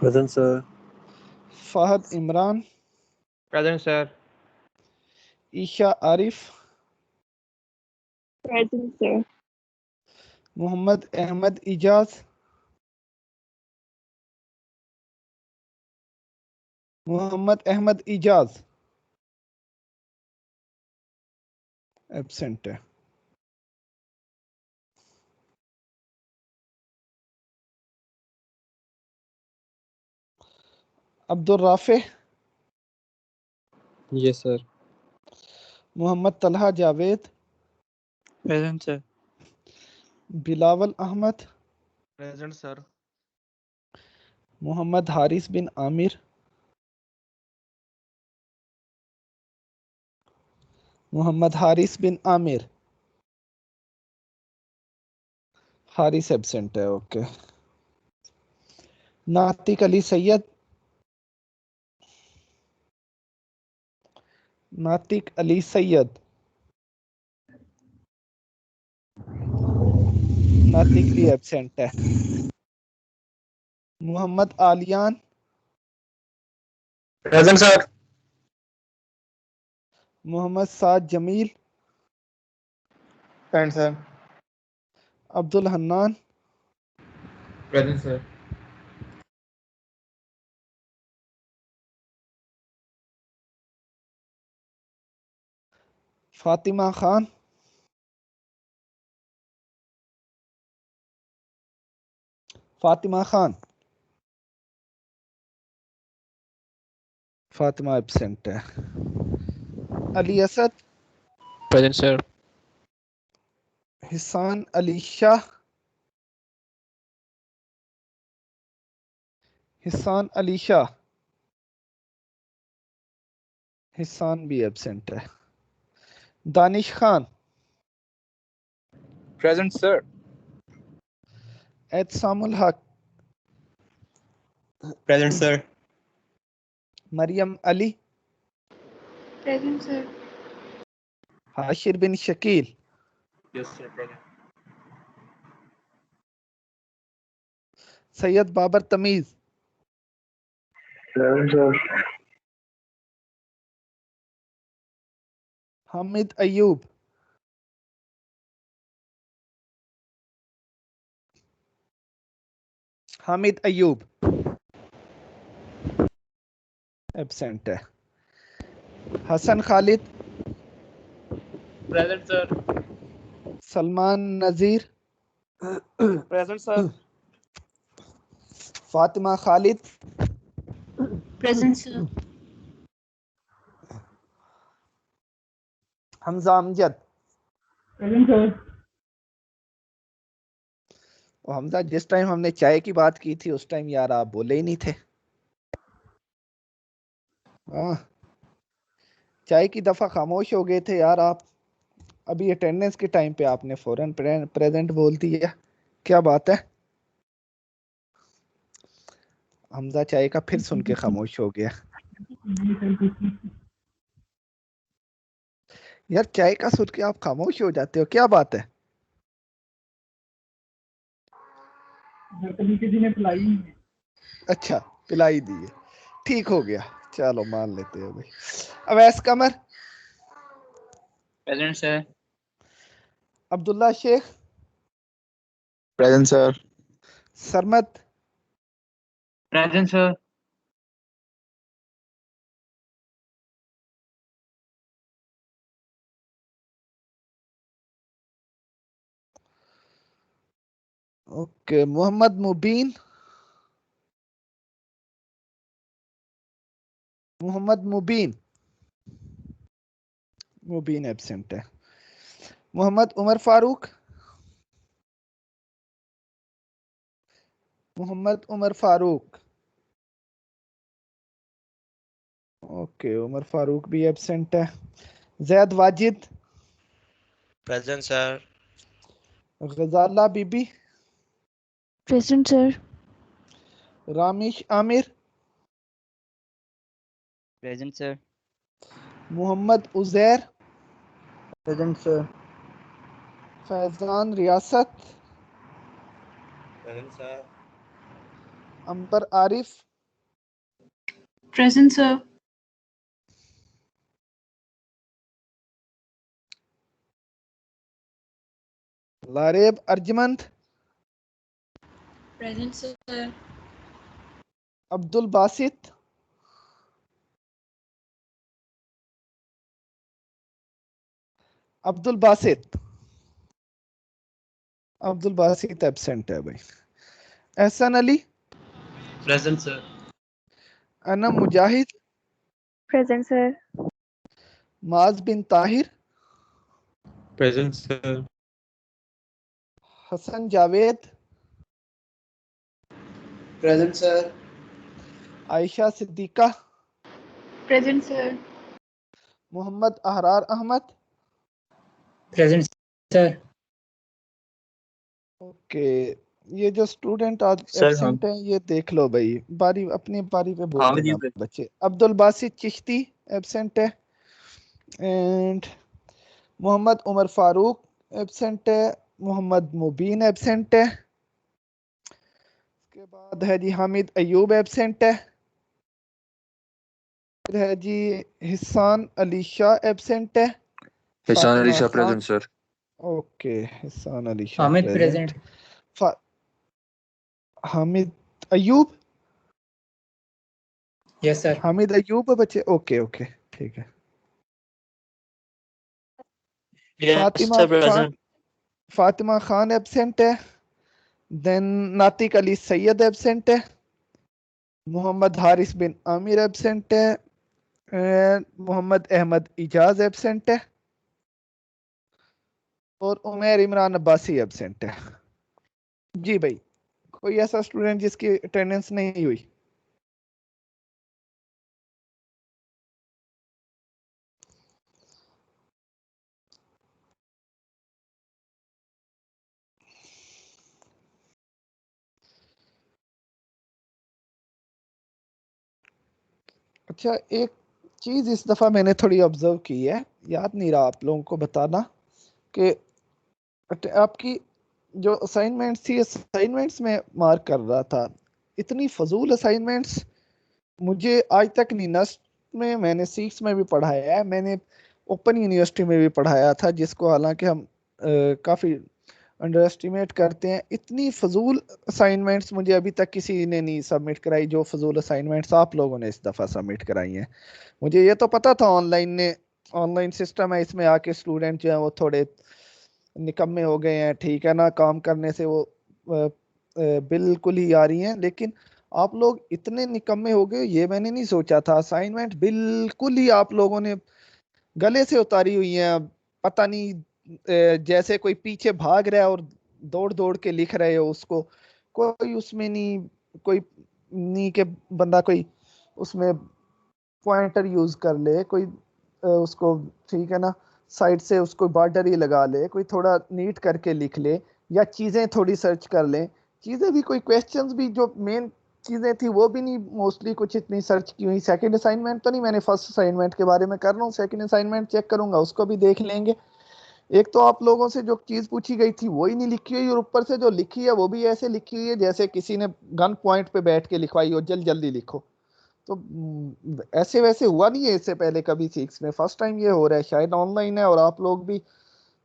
C: Present, sir.
A: Fahad Imran.
D: Present, sir.
A: Esha Arif.
E: Present, sir.
A: Mohammad Ahmad Ijaz. Mohammad Ahmad Ijaz absent है। Abdul Rafay.
D: Yes, sir.
A: Mohammad Talha Javed.
D: Present, sir.
A: Bilawal Ahmad.
D: Present, sir.
A: Mohammad Haris bin Amir. Mohammad Haris bin Amir. Haris absent है। ओके। नातिक अली सैयद। नातिक अली सैयद। नातिक भी एब्सेंट है। Mohammad Aliyan.
C: Present, sir.
A: Mohammad Saad Jamil.
D: Present, sir.
A: Abdul Hannan.
D: Present, sir.
A: Fatima Khan. Fatima Khan. Fatima absent है। अली असद।
D: Present, sir.
A: हिसान अली शाह। हिसान अली शाह। हिसान भी एब्सेंट है। दानिश खान।
D: Present, sir.
A: एहसामुल हक।
D: Present, sir.
A: Maryam Ali.
E: Present, sir.
A: Hashir बिन Shakeel.
D: Yes, sir. Present.
A: Syed Babar तमीज।
C: Present, sir.
A: Hamid Ayub. Hamid Ayub absent है। हसन खालिद।
D: Present, sir.
A: सलमान नजीर।
D: Present, sir.
A: Fatima Khalid.
E: Present, sir.
A: Hamza Amjad.
B: Present sir.
A: और हमजा, जिस टाइम हमने चाय की बात की थी उस टाइम यार आप बोले ही नहीं थे। हाँ, चाय की दफा खामोश हो गए थे यार आप। अभी अटेंडेंस के टाइम पे आपने फौरन प्रेजेंट बोल दिया। क्या बात है। हमजा चाय का फिर सुन के खामोश हो गया। यार चाय का सुन के आप खामोश हो जाते हो, क्या बात है।
B: कभी किसी ने पिलाई नहीं है।
A: अच्छा, पिलाई दी है, ठीक हो गया, चलो मान लेते हो भाई। Awais Qamar.
D: Present, sir.
A: Abdullah Sheikh.
C: Present, sir.
A: Sarmat.
D: Present, sir.
A: Okay, Mohammad Mubeen. Mohammad Mubeen. Mubeen absent है। मोहम्मद उमर फारूक, मोहम्मद उमर फारूक। ओके, उमर फारूक भी एब्सेंट है। Zaid Wajid,
F: Present, sir.
A: गजाला बीबी,
E: Present, sir.
A: Ramish Aamir,
G: Present, sir.
A: Mohammad Uzair,
G: Present, sir.
A: Faizan Riasat,
F: Present, sir.
A: Amber Arif,
E: Present, sir.
A: Laraib Arjumand,
E: Present, sir.
A: Abdul Basit, Abdul Basit, Abdul Basit absent है भाई। Ehsan Ali,
D: Present, sir.
A: अनम मुजाहिद,
E: Present, sir.
A: Maaz bin Tahir,
C: Present, sir.
A: Hasan Javed,
C: Present, sir.
A: Ayesha Siddiqa,
E: Present, sir.
A: Mohammad Ahrar Ahmad.
B: Present, sir.
A: Okay, ये जो स्टूडेंट आज
C: Sir,
A: एब्सेंट हैं ये देख लो भाई, बारी अपनी बारी पे बोल
D: हामिद
A: देना
D: यूसुफ।
A: बच्चे। अब्दुल बासित चिश्ती एब्सेंट है, एंड मोहम्मद उमर फारूक एब्सेंट है, मोहम्मद मुबीन एब्सेंट है। उसके बाद है जी हामिद अयूब एब्सेंट है। फिर है जी हिसान अली शाह एब्सेंट है।
C: Hishan Ali
A: Fatima
C: Shah,
A: Khan,
C: present, sir.
A: Okay, Hisan Ali Shah
B: Hamid
A: present.
B: present.
A: Hamid Ayub,
B: Yes, sir.
A: Hamid Ayub है बच्चे, ओके ओके ठीक है।
F: Yes,
A: Fatima
F: sir.
A: Khan,
F: Present.
A: Fatima Khan absent है। देन नातिक अली सैयद एब्सेंट है। मोहम्मद हारिस बिन आमिर एब्सेंट है। मोहम्मद अहमद इजाज एब्सेंट है। और उमैर इमरान अब्बासी एब्सेंट है। जी भाई, कोई ऐसा स्टूडेंट जिसकी अटेंडेंस नहीं हुई? अच्छा, एक चीज इस दफा मैंने थोड़ी ऑब्जर्व की है, याद नहीं रहा आप लोगों को बताना, कि आपकी जो असाइनमेंट्स थी, असाइनमेंट्स में मार्क कर रहा था, इतनी फजूल असाइनमेंट्स मुझे आज तक नहीं। नस्ट में मैंने सिक्स में भी पढ़ाया है, मैंने ओपन यूनिवर्सिटी में भी पढ़ाया था, जिसको हालांकि हम काफ़ी अंडर एस्टिमेट करते हैं। इतनी फजूल असाइनमेंट्स मुझे अभी तक किसी ने नहीं सबमिट कराई जो फजूल असाइनमेंट्स आप लोगों ने इस दफ़ा सबमिट कराई हैं। मुझे ये तो पता था ऑनलाइन सिस्टम है, इसमें आके स्टूडेंट जो है वो थोड़े निकम्मे हो गए हैं, ठीक है ना, काम करने से वो बिल्कुल ही आ रही हैं, लेकिन आप लोग इतने निकम्मे हो गए ये मैंने नहीं सोचा था। असाइनमेंट बिल्कुल ही आप लोगों ने गले से उतारी हुई हैं, पता नहीं जैसे कोई पीछे भाग रहा है और दौड़ दौड़ के लिख रहे हो उसको। कोई उसमें नहीं, कोई नहीं के बंदा कोई उसमें पॉइंटर यूज कर ले, कोई उसको, ठीक है ना, साइड से उसको बॉर्डर ही लगा ले, कोई थोड़ा नीट करके लिख ले, या चीजें थोड़ी सर्च कर ले। चीजें भी कोई क्वेश्चंस भी जो मेन चीजें थी वो भी नहीं मोस्टली कुछ इतनी सर्च की हुई। सेकंड असाइनमेंट तो नहीं, मैंने फर्स्ट असाइनमेंट के बारे में कर रहा हूँ, सेकंड असाइनमेंट चेक करूंगा उसको भी देख लेंगे। एक तो आप लोगों से जो चीज पूछी गई थी वो ही नहीं लिखी हुई, और ऊपर से जो लिखी है वो भी ऐसे लिखी हुई है जैसे किसी ने गन पॉइंट पे बैठ के लिखवाई हो, जल्दी जल्दी लिखो। तो ऐसे वैसे हुआ नहीं है इससे पहले कभी सिक्स में, फर्स्ट टाइम ये हो रहा है। शायद ऑनलाइन है और आप लोग भी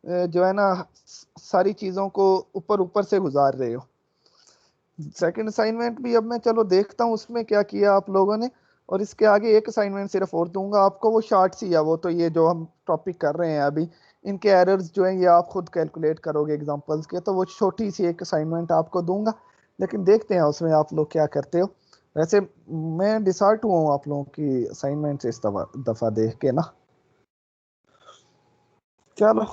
A: जो है ना सारी चीजों को ऊपर ऊपर से गुजार रहे हो। सेकंड असाइनमेंट भी अब मैं चलो देखता हूँ उसमें क्या किया आप लोगों ने, और इसके आगे एक असाइनमेंट सिर्फ और दूंगा आपको, वो शार्ट सी है, वो तो ये जो हम टॉपिक कर रहे हैं अभी, इनके एरर्स जो हैं ये आप खुद कैलकुलेट करोगे एग्जांपल्स के, तो वो छोटी सी एक असाइनमेंट आपको दूंगा। लेकिन देखते हैं उसमें आप लोग क्या करते हो। वैसे मैं डिसहार्ट हुआ हूँ आप लोगों की असाइनमेंट इस दफा देख के ना। चलो